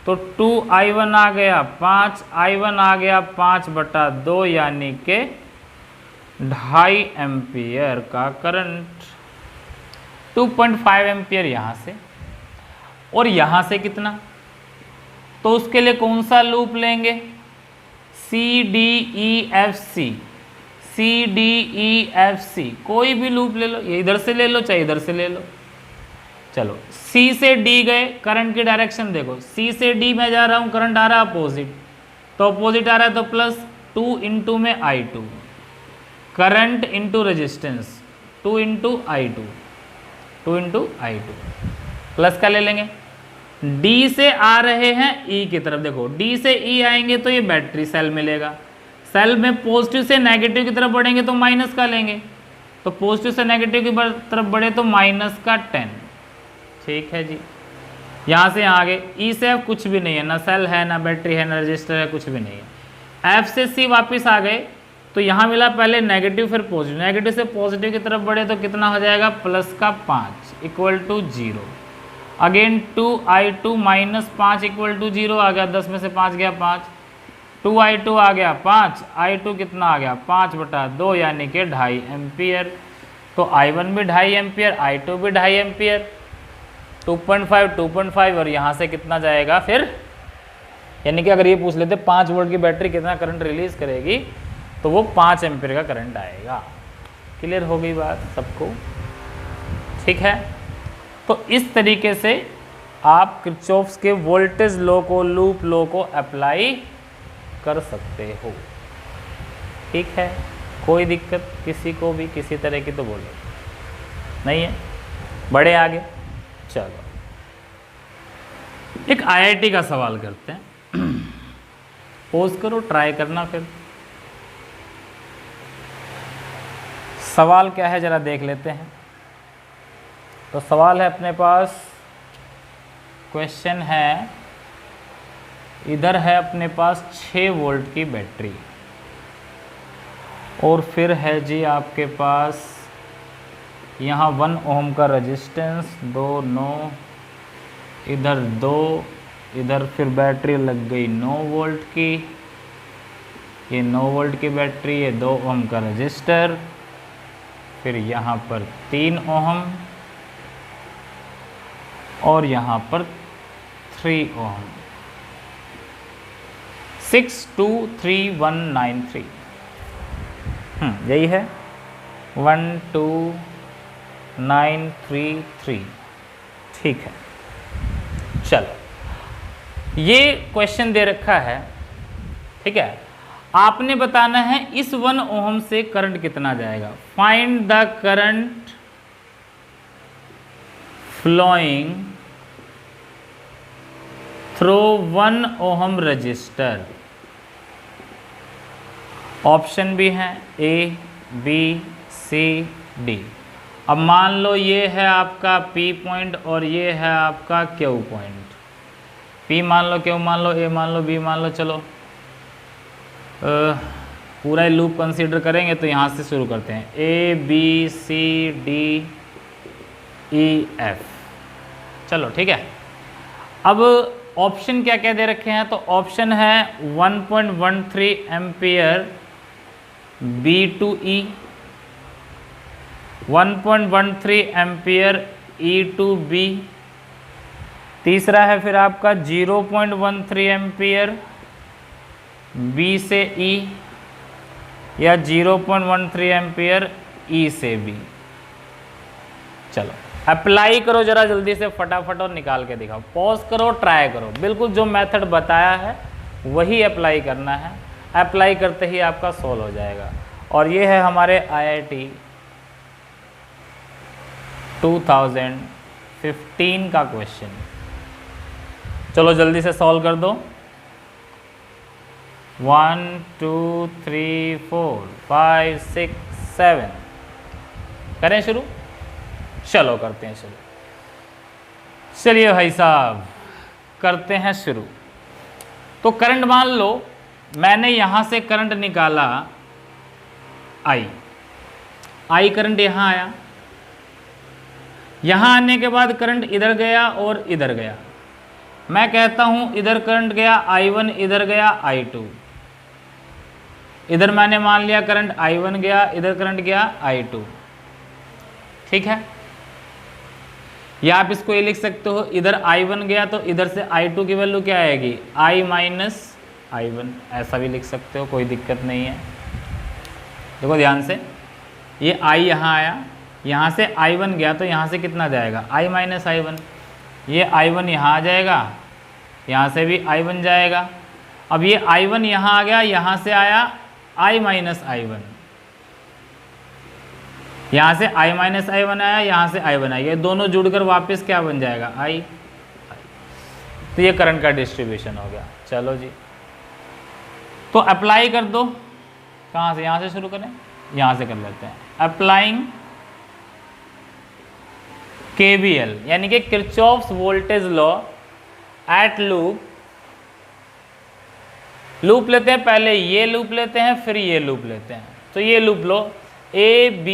तो 2I1 आ गया 5, I1 आ गया 5/2 यानी कि 2.5 एम्पियर का करंट, 2.5 एम्पियर यहाँ से। और यहां से कितना, तो उसके लिए कौन सा लूप लेंगे, C D E F C, C D E F C, कोई भी लूप ले लो, ये इधर से ले लो चाहे इधर से ले लो। चलो सी से डी गए, करंट की डायरेक्शन देखो, सी से डी में जा रहा हूं, करंट आ रहा है अपोजिट, तो अपोजिट आ रहा है तो प्लस 2 इंटू में I2, current into resistance 2 into I2, 2 into I2, plus का ले लेंगे। डी से आ रहे हैं ई की तरफ, देखो डी से ई आएंगे तो ये बैटरी सेल मिलेगा, सेल में पॉजिटिव से नेगेटिव की तरफ बढ़ेंगे तो माइनस का लेंगे, तो पॉजिटिव से नेगेटिव की तरफ बढ़े तो माइनस का 10, ठीक है जी। यहाँ से यहाँ आगे ई से एफ कुछ भी नहीं है, ना सेल है ना बैटरी है ना रजिस्टर है, कुछ भी नहीं है। एफ से सी वापस आ गए तो यहाँ मिला पहले नेगेटिव फिर पॉजिटिव, नेगेटिव से पॉजिटिव की तरफ बढ़े तो कितना हो जाएगा, प्लस का 5 equal to 0, again 2I2 minus 5 equal to 0 आ गया, 10 में से 5 गया 5, 2I2 आ गया 5, I2 कितना आ गया 5/2 यानी कि 2.5 एम्पियर, तो I1 भी 2.5 एम्पियर, I2 भी 2.5 एम्पियर, 2.5 और यहाँ से कितना जाएगा फिर, यानी कि अगर ये पूछ लेते 5 वोल्ट की बैटरी कितना करंट रिलीज करेगी तो वो 5 एम्पियर का करंट आएगा। क्लियर हो गई बात सबको, ठीक है। तो इस तरीके से आप किरचॉफ्स के वोल्टेज लॉ को, लूप लॉ को अप्लाई कर सकते हो, ठीक है। कोई दिक्कत किसी को भी किसी तरह की तो बोलो नहीं है, बड़े आगे। चलो एक आईआईटी का सवाल करते हैं, पोज करो, ट्राई करना फिर। सवाल क्या है जरा देख लेते हैं। तो सवाल है अपने पास, क्वेश्चन है, इधर है अपने पास 6 वोल्ट की बैटरी और फिर है जी आपके पास यहाँ 1 ओम का रेजिस्टेंस, 2 9, इधर 2, इधर फिर बैटरी लग गई 9 वोल्ट की, ये 9 वोल्ट की बैटरी, ये 2 ओम का रजिस्टर, फिर यहाँ पर 3 ओम और यहाँ पर 3 ओम, 623193, यही है 12933, ठीक है। चलो ये क्वेश्चन दे रखा है, ठीक है। आपने बताना है इस 1 ओम से करंट कितना जाएगा। Find the current flowing through 1 ohm resistor. Option भी हैं A, B, C, D। अब मान लो ये है आपका P पॉइंट और ये है आपका Q पॉइंट। P मान लो, Q मान लो, A मान लो, B मान लो। चलो पूरा लूप कंसीडर करेंगे तो यहाँ से शुरू करते हैं, A, B, C, D, E, F। चलो ठीक है। अब ऑप्शन क्या क्या दे रखे हैं, तो ऑप्शन है 1.13 ampere B to E, 1.13 ampere E to B, तीसरा है फिर आपका 0.13 एम्पियर B से E या 0.13 एम्पियर E से B। चलो अप्लाई करो जरा जल्दी से फटाफट और निकाल के दिखाओ। पॉज करो, ट्राई करो, बिल्कुल जो मेथड बताया है वही अप्लाई करना है। अप्लाई करते ही आपका सॉल्व हो जाएगा। और ये है हमारे IIT 2015 का क्वेश्चन। चलो जल्दी से सॉल्व कर दो। 1 2 3 4 5 6 7 करें शुरू। चलो करते हैं शुरू। चलिए भाई साहब करते हैं शुरू। तो करंट मान लो मैंने यहां से करंट निकाला I करंट यहां आया। यहां आने के बाद करंट इधर गया और इधर गया। मैं कहता हूं इधर करंट गया I1, इधर गया I2। इधर मैंने मान लिया करंट I1 गया, इधर करंट गया I2। ठीक है। या आप इसको ये लिख सकते हो, इधर I1 गया तो इधर से I2 की वैल्यू क्या आएगी, I माइनस I1, ऐसा भी लिख सकते हो, कोई दिक्कत नहीं है। देखो ध्यान से, ये I यहाँ आया, यहाँ से I1 गया तो यहाँ से कितना जाएगा, I माइनस I1, ये I1 यहाँ आ जाएगा, यहाँ से भी I1 जाएगा। अब ये I1 यहाँ आ गया, यहाँ से आया I माइनस I1, यहाँ से I माइनस I1 आया, यहाँ से I1 आएगा, दोनों जुड़कर वापस क्या बन जाएगा, I। तो ये करंट का डिस्ट्रीब्यूशन हो गया। चलो जी, तो अप्लाई कर दो, कहाँ से, यहाँ से शुरू करें, यहाँ से कर लेते हैं। अप्लाइंग KVL यानी कि Kirchhoff's voltage law at loop, loop लेते हैं, पहले ये लूप लेते हैं फिर ये लूप लेते हैं। तो ये loop low, A B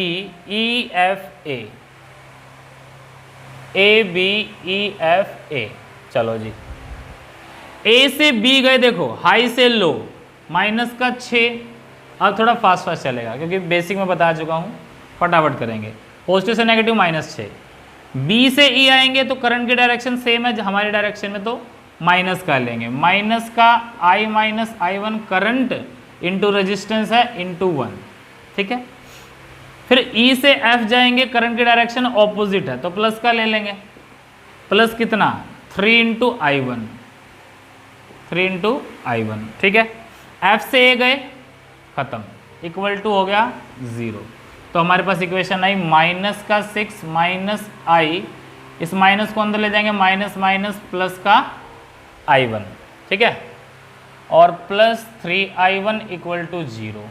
E F A, A B E F A। चलो जी, A से B गए, देखो हाई से लो, माइनस का 6। अब थोड़ा फास्ट फास्ट चलेगा क्योंकि बेसिक में बता चुका हूँ, फटाफट करेंगे। पॉजिटिव से नेगेटिव -6, B से E आएंगे तो करंट की डायरेक्शन सेम है हमारी डायरेक्शन में, तो माइनस का लेंगे, माइनस का I minus I1 current into resistance है इंटू 1, ठीक है। फिर E से F जाएंगे, करंट की डायरेक्शन ऑपोजिट है तो प्लस का ले लेंगे, प्लस कितना 3 इंटू I1, 3 इंटू I1, ठीक है। F से A गए, खत्म, इक्वल टू हो गया 0। तो हमारे पास इक्वेशन आई माइनस का 6 माइनस I, इस माइनस को अंदर ले जाएंगे, माइनस माइनस प्लस का I1, ठीक है, और प्लस 3I1 इक्वल टू 0।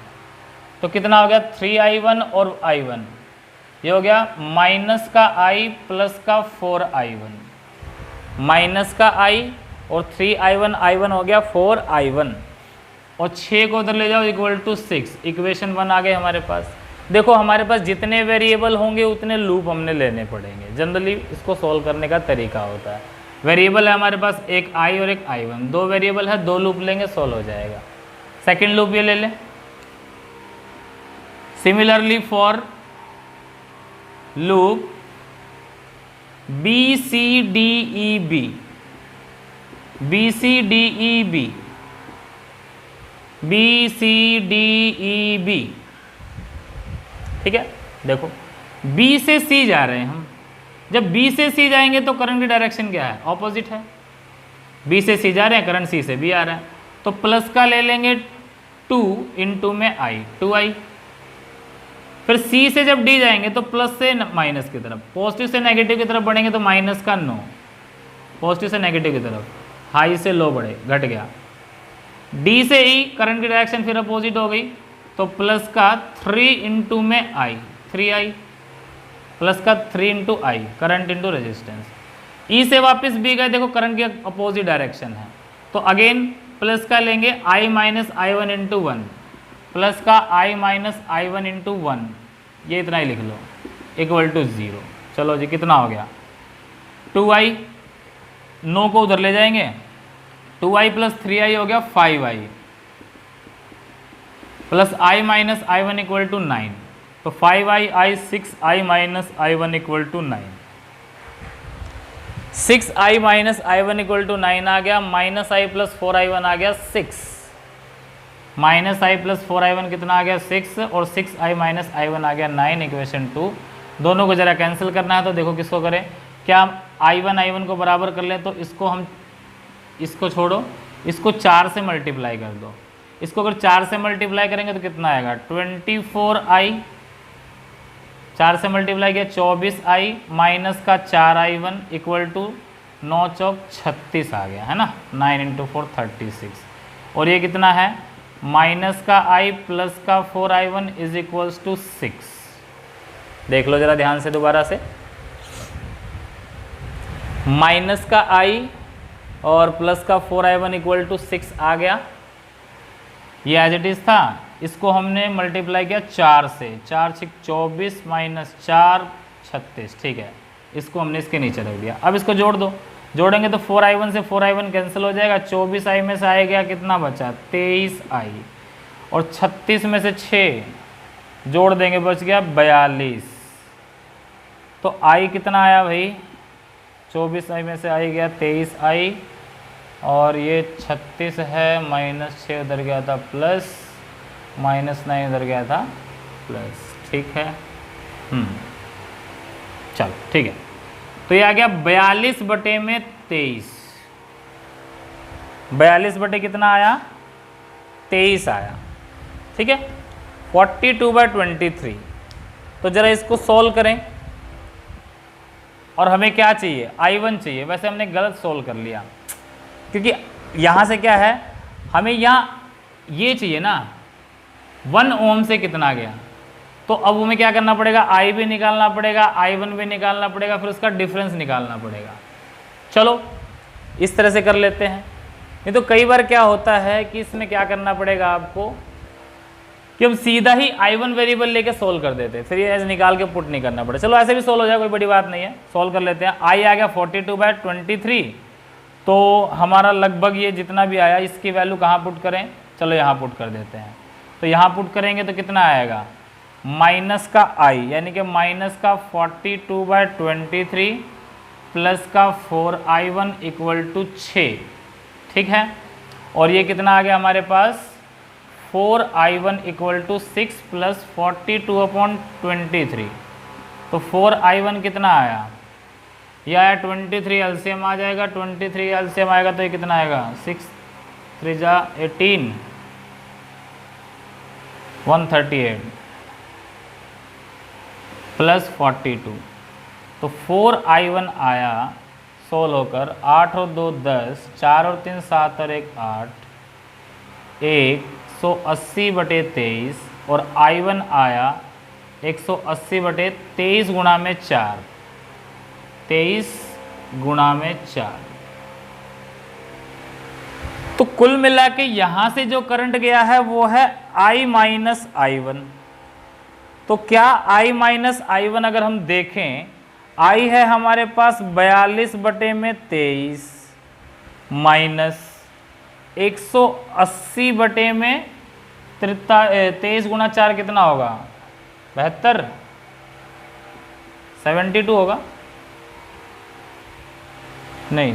तो कितना हो गया 3I1 और I1, ये हो गया माइनस का I प्लस का 4I1, माइनस का I और 3I1, I1 हो गया 4I1, और 6 को उधर ले जाओ इक्वल टू 6, इक्वेशन 1 आ गए हमारे पास। देखो हमारे पास जितने वेरिएबल होंगे उतने लूप हमने लेने पड़ेंगे, जनरली इसको सॉल्व करने का तरीका होता है। वेरिएबल है हमारे पास एक I और एक I1, 2 वेरिएबल है, 2 लूप लेंगे, सॉल्व हो जाएगा। सेकेंड लूप ये ले लें। Similarly for loop BCDEB, BCDEB, BCDEB, ठीक है। देखो B से C जा रहे हैं हम, जब B से C जाएंगे तो करंट की डायरेक्शन क्या है, ऑपोजिट है। B से C जा रहे हैं, करंट C से B आ रहा है, तो प्लस का ले लेंगे 2 इंटू में I, 2I। फिर C से जब D जाएंगे तो प्लस से माइनस की तरफ, पॉजिटिव से नेगेटिव की तरफ बढ़ेंगे तो माइनस का 9, पॉजिटिव से नेगेटिव की तरफ, हाई से लो बढ़े, घट गया। D से E, करंट की डायरेक्शन फिर अपोजिट हो गई, तो प्लस का 3 इंटू में I, 3I, प्लस का 3 into I, current into resistance. E से वापस B गए, देखो करंट की अपोजिट डायरेक्शन है, तो अगेन प्लस का लेंगे I minus I1 into 1, plus का I माइनस I1 इंटू 1, ये इतना ही लिख लो, इक्वल टू 0। चलो जी, कितना हो गया 2I, 9 को उधर ले जाएंगे, 2I प्लस 3I हो गया 5I, plus I minus I1 equal to 9, तो 5I, 6I minus I1 equal to 9, 6I minus I1 equal to 9 आ गया, माइनस I प्लस 4I1 आ गया 6, माइनस I प्लस 4I1 कितना आ गया 6, और 6I माइनस I1 आ गया 9, इक्वेशन 2। दोनों को जरा कैंसिल करना है, तो देखो किसको करें, क्या I1 को बराबर कर लें, तो इसको हम, इसको छोड़ो, इसको 4 से मल्टीप्लाई कर दो, इसको अगर 4 से मल्टीप्लाई करेंगे तो कितना आएगा 24I, 4 से मल्टीप्लाई किया 24I माइनस का 4I1 इक्वल टू 9 चौक 36 आ गया, है ना, 9 इंटू 4 36, और ये कितना है माइनस का I प्लस का 4I1 इज इक्वल्स टू 6। देख लो जरा ध्यान से दोबारा से, माइनस का I और प्लस का 4I1 इक्वल टू 6 आ गया, ये एज इट इज था, इसको हमने मल्टीप्लाई किया 4 से, 4 6 24 माइनस 4 36, ठीक है, इसको हमने इसके नीचे रख दिया। अब इसको जोड़ दो, जोड़ेंगे तो 4I1 से 4I1 कैंसिल हो जाएगा, 24I में से आएगा कितना बचा 23I, और 36 में से 6 जोड़ देंगे बच गया 42, तो I कितना आया भाई 24 में से आई गया 23 आई, और ये 36 है, -6 उधर गया था प्लस, -9 उधर गया था प्लस। ठीक है, चलो ठीक है। तो ये आ गया 42 बटे में 23, 42 बटे कितना आया, 23 आया। ठीक है, 42/23। तो जरा इसको सॉल्व करें, और हमें क्या चाहिए, I1 चाहिए। वैसे हमने गलत सॉल्व कर लिया, क्योंकि यहाँ से क्या है, हमें यहाँ ये चाहिए ना, 1 ओम से कितना गया, तो अब हमें क्या करना पड़ेगा, I भी निकालना पड़ेगा, I1 भी निकालना पड़ेगा, फिर उसका डिफरेंस निकालना पड़ेगा। चलो इस तरह से कर लेते हैं। नहीं तो कई बार क्या होता है कि इसमें क्या करना पड़ेगा आपको, कि हम सीधा ही I1 वेरिएबल लेके सोल्व कर देते हैं, फिर ये ऐसे निकाल के पुट नहीं करना पड़े। चलो ऐसे भी सोल्व हो जाए, कोई बड़ी बात नहीं है, सोल्व कर लेते हैं। I आ गया 42/23, तो हमारा लगभग ये जितना भी आया, इसकी वैल्यू कहाँ पुट करें, चलो यहाँ पुट कर देते हैं। तो यहाँ पुट करेंगे तो कितना आएगा, माइनस का I, यानी कि माइनस का 42/23 प्लस का 4I1 = 6। ठीक है, और ये कितना आ गया हमारे पास, 4I1 = 6 प्लस 42/23। तो 4I1 कितना आया, यह आया 23, एलसीएम आ जाएगा, 23 एलसीएम आएगा तो ये कितना आएगा, 6 3 जा 18, 138 प्लस 42। तो 4I1 आया सोल्व होकर, 8 और 2 10, 4 और 3 7 और 1 8, 180/23, और I1 आया 180/23 गुणा में 4, 23 गुणा में 4। तो कुल मिला के यहां से जो करंट गया है वो है I माइनस I1। तो क्या I माइनस I1 अगर हम देखें, I है हमारे पास 42/23 माइनस 180/23 गुणा 4 कितना होगा, 72, 72 होगा, नहीं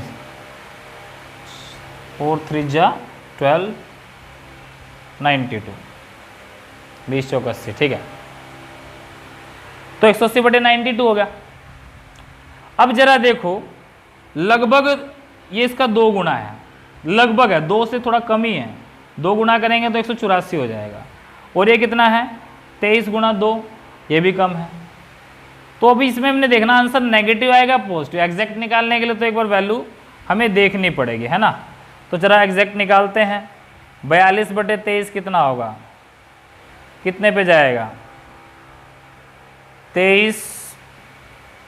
4 3 जा 12, 92, 20 चौक 80। ठीक है, तो 180/92 हो गया। अब जरा देखो, लगभग ये इसका 2 गुना है, लगभग है, 2 से थोड़ा कम ही है, 2 गुना करेंगे तो 184 हो जाएगा। और ये कितना है, 23 गुणा 2, ये भी कम है। तो अभी इसमें हमने देखना आंसर नेगेटिव आएगा पॉजिटिव। एग्जैक्ट निकालने के लिए तो एक बार वैल्यू हमें देखनी पड़ेगी, है ना। तो जरा एग्जैक्ट निकालते हैं। 42/23 कितना होगा, कितने पे जाएगा, 23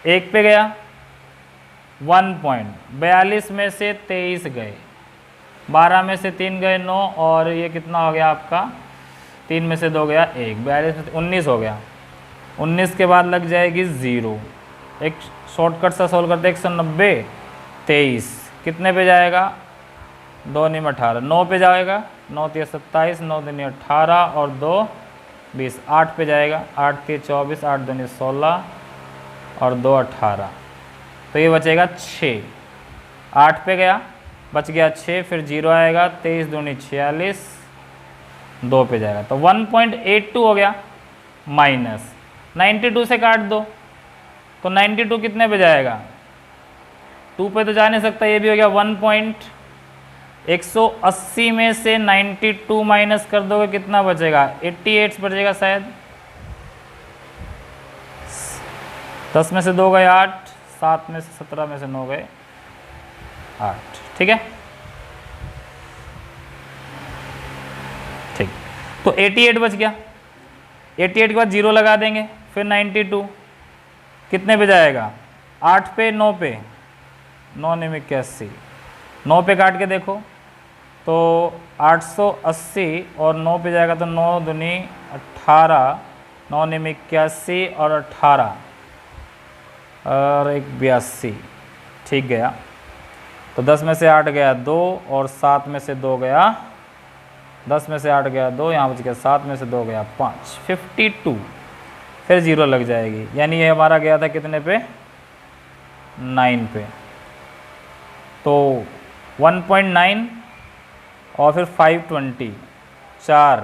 1 पे गया, 1 पॉइंट, 42 में से 23 गए, 12 में से 3 गए 9, और ये कितना हो गया आपका, 3 में से 2 गया 1, 42 में 19 हो गया। 19 के बाद लग जाएगी 0। एक शॉर्टकट सा सोल्व करते, 190 23 कितने पे जाएगा, 2 9 18, 9 पे जाएगा, 9 3 27, 9 2 18 और 2 20, 8 पे जाएगा, 8 3 24, 8 2 16 और 2 18। तो ये बचेगा 6, 8 पे गया, बच गया 6, फिर 0 आएगा, 23 दूनी 46, 2 पे जाएगा, तो 1.82 हो गया। माइनस 92 से काट दो, तो 92 कितने पे जाएगा, 2 पे तो जा नहीं सकता, ये भी हो गया 180 में से 92 माइनस कर दोगे कितना बचेगा, 88 बचेगा शायद। 10 में से 2 गए 8, 7 में से 17 में से 9 गए 8। ठीक है, ठीक, तो 88 बच गया। 88 के बाद 0 लगा देंगे, फिर 92 कितने पे जाएगा, 8 पे 9 पे, 9 9 81, 9 पे काट के देखो तो 880 और 9 पे जाएगा तो 9 दूनी 18, 9 9 81 और 18 और 1 82। ठीक गया, तो 10 में से 8 गया 2 और 7 में से 2 गया, 10 में से 8 गया 2, यहाँ बच गया 7 में से 2 गया 5, 52, फिर 0 लग जाएगी, यानी ये हमारा गया था कितने पे, 9 पे। तो 1.9 और फिर 520, 4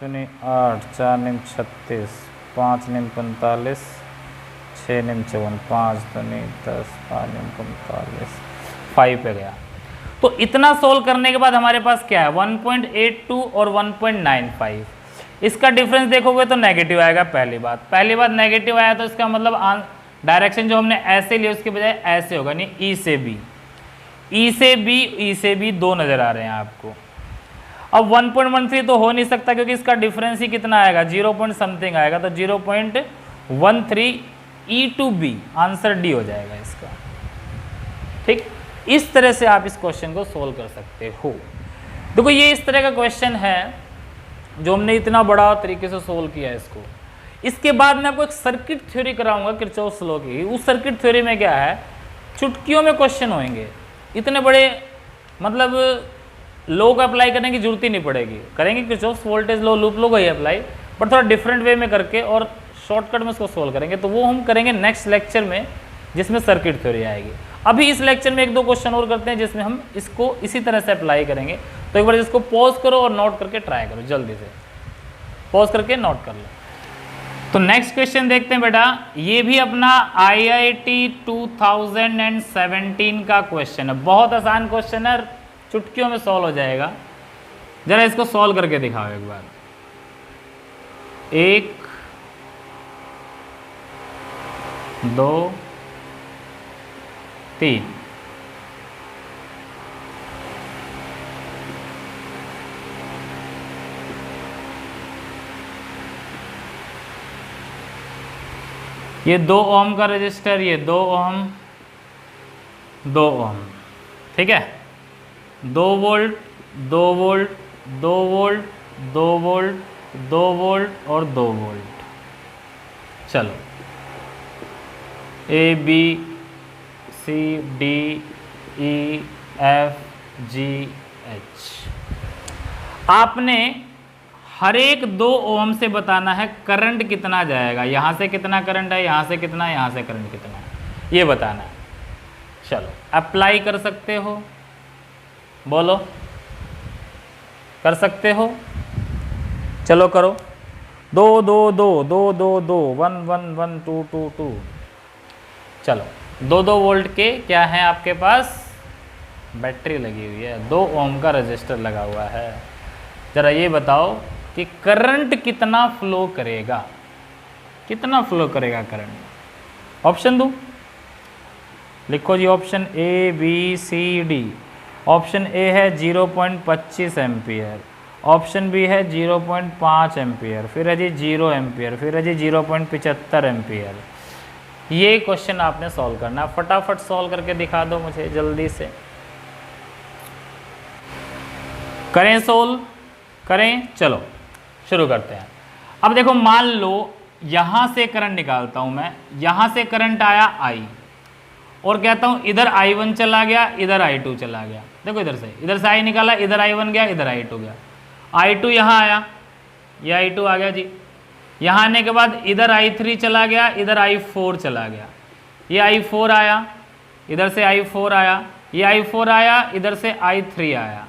8, 4 निम 36, 5 निम 45, 6 निम 54, 5 दूनी 10, 5 निम 45, 5 पे गया। तो इतना सोल्व करने के बाद हमारे पास क्या है, 1.82 और 1.95। इसका डिफरेंस देखोगे तो नेगेटिव आएगा। पहली बात नेगेटिव आया तो इसका मतलब डायरेक्शन जो हमने ऐसे लिया उसके बजाय ऐसे होगा, नहीं ई से बी दो नजर आ रहे हैं आपको। अब 1.13 तो हो नहीं सकता क्योंकि इसका डिफरेंस ही कितना आएगा, 0 पॉइंट समथिंग आएगा, तो 0.13 ई टू बी, आंसर डी हो जाएगा इसका। ठीक, इस तरह से आप इस क्वेश्चन को सोल्व कर सकते हो। देखो ये इस तरह का क्वेश्चन है जो हमने इतना बड़ा तरीके से सोल्व किया है इसको। इसके बाद मैं आपको एक सर्किट थ्योरी कराऊंगा किरचॉफ लॉ की। उस सर्किट थ्योरी में क्या है, चुटकियों में क्वेश्चन होंगे, इतने बड़े मतलब लॉ को अप्लाई करने की जरूरत ही नहीं पड़ेगी। करेंगे Kirchhoff voltage law, loop law को ही अप्लाई, बट थोड़ा डिफरेंट वे में करके और शॉर्टकट में उसको सोल्व करेंगे। तो वो हम करेंगे नेक्स्ट लेक्चर में जिसमें सर्किट थ्योरी आएगी। अभी इस लेक्चर में एक दो क्वेश्चन और करते हैं जिसमें हम इसको इसी तरह से अप्लाई करेंगे। तो एक बार इसको पॉज करो और नोट करके ट्राई करो, जल्दी से पॉज करके नोट कर लो। तो नेक्स्ट क्वेश्चन देखते हैं बेटा, ये भी अपना IIT 2017 का क्वेश्चन है। बहुत आसान क्वेश्चन है, चुटकियों में सॉल्व हो जाएगा। जरा इसको सॉल्व करके दिखाओ एक बार। 1 2 3, ये 2 ओम का रजिस्टर, ये 2 ओम, 2 ओम, ठीक है। 2 volt 2 volt 2 volt 2 volt 2 volt और 2 वोल्ट। चलो A B C D E F G H। आपने हर एक 2 ओम से बताना है करंट कितना जाएगा, यहाँ से कितना करंट है, यहाँ से कितना, यहाँ से करंट कितना है, ये बताना है। चलो अप्लाई कर सकते हो, बोलो कर सकते हो, चलो करो। 2 2 2 2 2 2 1 1 1 2 2 2। चलो 2 2 वोल्ट के क्या है आपके पास, बैटरी लगी हुई है, 2 ओम का रजिस्टर लगा हुआ है। जरा ये बताओ कि करंट कितना फ्लो करेगा, कितना फ्लो करेगा करंट। ऑप्शन दूं, लिखो जी option A B C D। Option A है 0.25 एम्पियर, ऑप्शन B है 0.5 एम्पियर, फिर है जी 0 एम्पियर, फिर है जी 0.75 एम्पियर। ये क्वेश्चन आपने सॉल्व करना है, फटाफट सॉल्व करके दिखा दो मुझे जल्दी से। करें सोल्व, करें, चलो शुरू करते हैं। अब देखो मान लो यहां से करंट निकालता हूं मैं, यहां से करंट आया I और कहता हूं इधर I1 चला गया, इधर I2 चला गया। देखो इधर से I निकाला, इधर I1 गया, इधर I2 गया। I2 यहां आया, ये I2 आ गया जी। यहां आने के बाद इधर I3 चला गया, इधर I4 चला गया। ये I4 आया, इधर से I4 आया, ये I4 आया, इधर से I3 आया।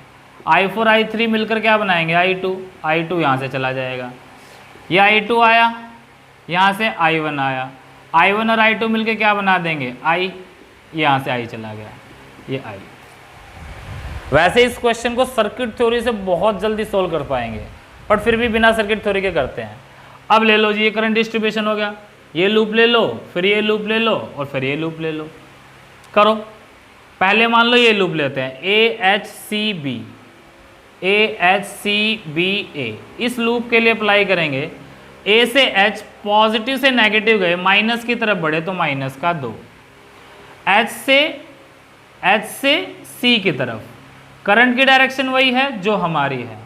I4 I3 मिलकर क्या बनाएंगे, I2 यहाँ से चला जाएगा। ये I2 आया, यहाँ से I1 आया, I1 और I2 मिलकर क्या बना देंगे, I, यहाँ से I चला गया, ये I। वैसे इस क्वेश्चन को सर्किट थ्योरी से बहुत जल्दी सोल्व कर पाएंगे, बट फिर भी बिना सर्किट थ्योरी के करते हैं। अब ले लो जी, ये करंट डिस्ट्रीब्यूशन हो गया, ये लूप ले लो, फिर ये लूप ले लो और फिर ये लूप ले लो। करो, पहले मान लो ये लूप लेते हैं, AHCB AHCBA। इस लूप के लिए अप्लाई करेंगे, A से H पॉजिटिव से नेगेटिव गए, माइनस की तरफ बढ़े तो माइनस का 2, H से C की तरफ। करंट की डायरेक्शन वही है जो हमारी है,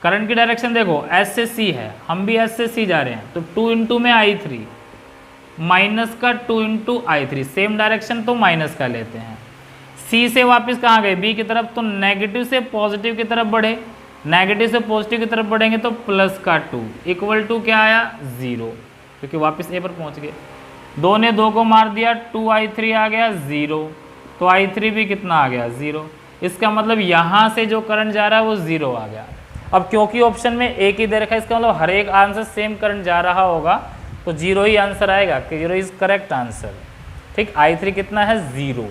करंट की डायरेक्शन देखो S से C है, हम भी S से C जा रहे हैं, तो 2 इंटू में I3, माइनस का 2 इंटू I3, सेम डायरेक्शन तो माइनस का लेते हैं। C से वापस कहाँ गए, B की तरफ, तो नेगेटिव से पॉजिटिव की तरफ बढ़े, नेगेटिव से पॉजिटिव की तरफ बढ़ेंगे तो प्लस का 2 इक्वल टू क्या आया, 0, क्योंकि वापस A पर पहुँच गए। 2 ने 2 को मार दिया, 2I3 आ गया 0, तो I3 भी कितना आ गया 0। इसका मतलब यहाँ से जो करंट जा रहा है वो 0 आ गया। अब क्योंकि ऑप्शन में एक ही दे रखा है, इसका मतलब हर एक आंसर सेम करंट जा रहा होगा, तो 0 ही आंसर आएगा कि 0 इज करेक्ट आंसर। ठीक, I3 कितना है 0।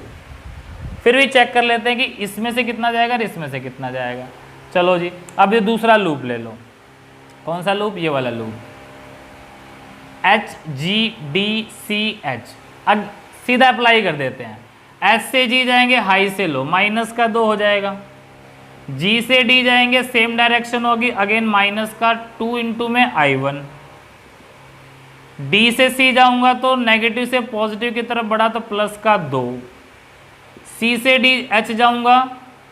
फिर भी चेक कर लेते हैं कि इसमें से कितना जाएगा और इसमें से कितना जाएगा। चलो जी, अब ये दूसरा लूप ले लो। कौन सा लूप? ये वाला लूप, HGDCH। अब सीधा अप्लाई कर देते हैं। H से G जाएंगे हाई से लो, माइनस का 2 हो जाएगा। G से D जाएंगे सेम डायरेक्शन होगी, अगेन माइनस का 2 इंटू में I1। D से C जाऊंगा तो नेगेटिव से पॉजिटिव की तरफ बढ़ा तो प्लस का 2। C से D H जाऊंगा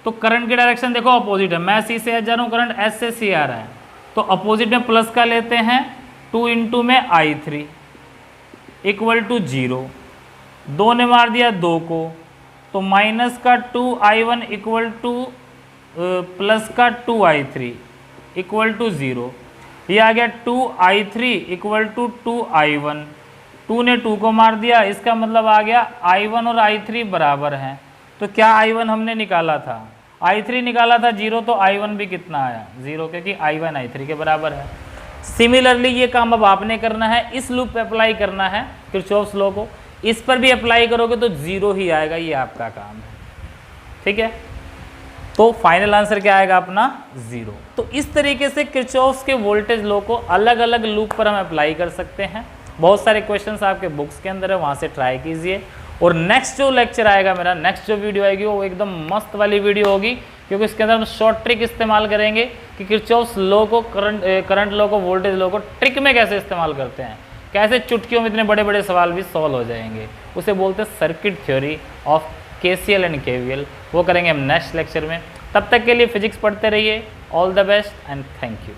तो करंट की डायरेक्शन देखो अपोजिट है, मैं C से H जा रहा हूँ, करंट H से C आ रहा है, तो अपोजिट में प्लस का लेते हैं, 2 इंटू में I3 इक्वल टू 0। 2 ने मार दिया 2 को, तो माइनस का 2I1 इक्वल टू प्लस का 2I3 इक्वल टू 0। ये आ गया 2I3 इक्वल टू 2I1। 2 ने 2 को मार दिया, इसका मतलब आ गया I1 और I3 बराबर हैं। तो क्या I1 हमने निकाला था? I3 निकाला था 0, तो I1 भी कितना आया 0, क्योंकि I1 I3 के बराबर है। सिमिलरली ये काम अब आपने करना है, इस लूप पे अप्लाई करना है किरचॉफ्स लॉ को। इस पर भी अप्लाई करोगे तो 0 ही आएगा, ये आपका काम है। ठीक है, तो फाइनल आंसर क्या आएगा अपना 0। तो इस तरीके से किरचॉफ्स के वोल्टेज लॉ को अलग अलग लूप पर हम अप्लाई कर सकते हैं। बहुत सारे क्वेश्चंस आपके बुक्स के अंदर है, वहाँ से ट्राई कीजिए। और नेक्स्ट जो लेक्चर आएगा मेरा, नेक्स्ट जो वीडियो आएगी वो एकदम मस्त वाली वीडियो होगी, क्योंकि इसके अंदर हम शॉर्ट ट्रिक इस्तेमाल करेंगे कि किरचॉफ्स लॉ को, करंट लॉ को, वोल्टेज लॉ को ट्रिक में कैसे इस्तेमाल करते हैं, कैसे चुटकियों में इतने बड़े बड़े सवाल भी सॉल्व हो जाएंगे। उसे बोलते हैं circuit theory of KCL and KVL। वो करेंगे हम नेक्स्ट लेक्चर में। तब तक के लिए फिजिक्स पढ़ते रहिए। All the best and thank you.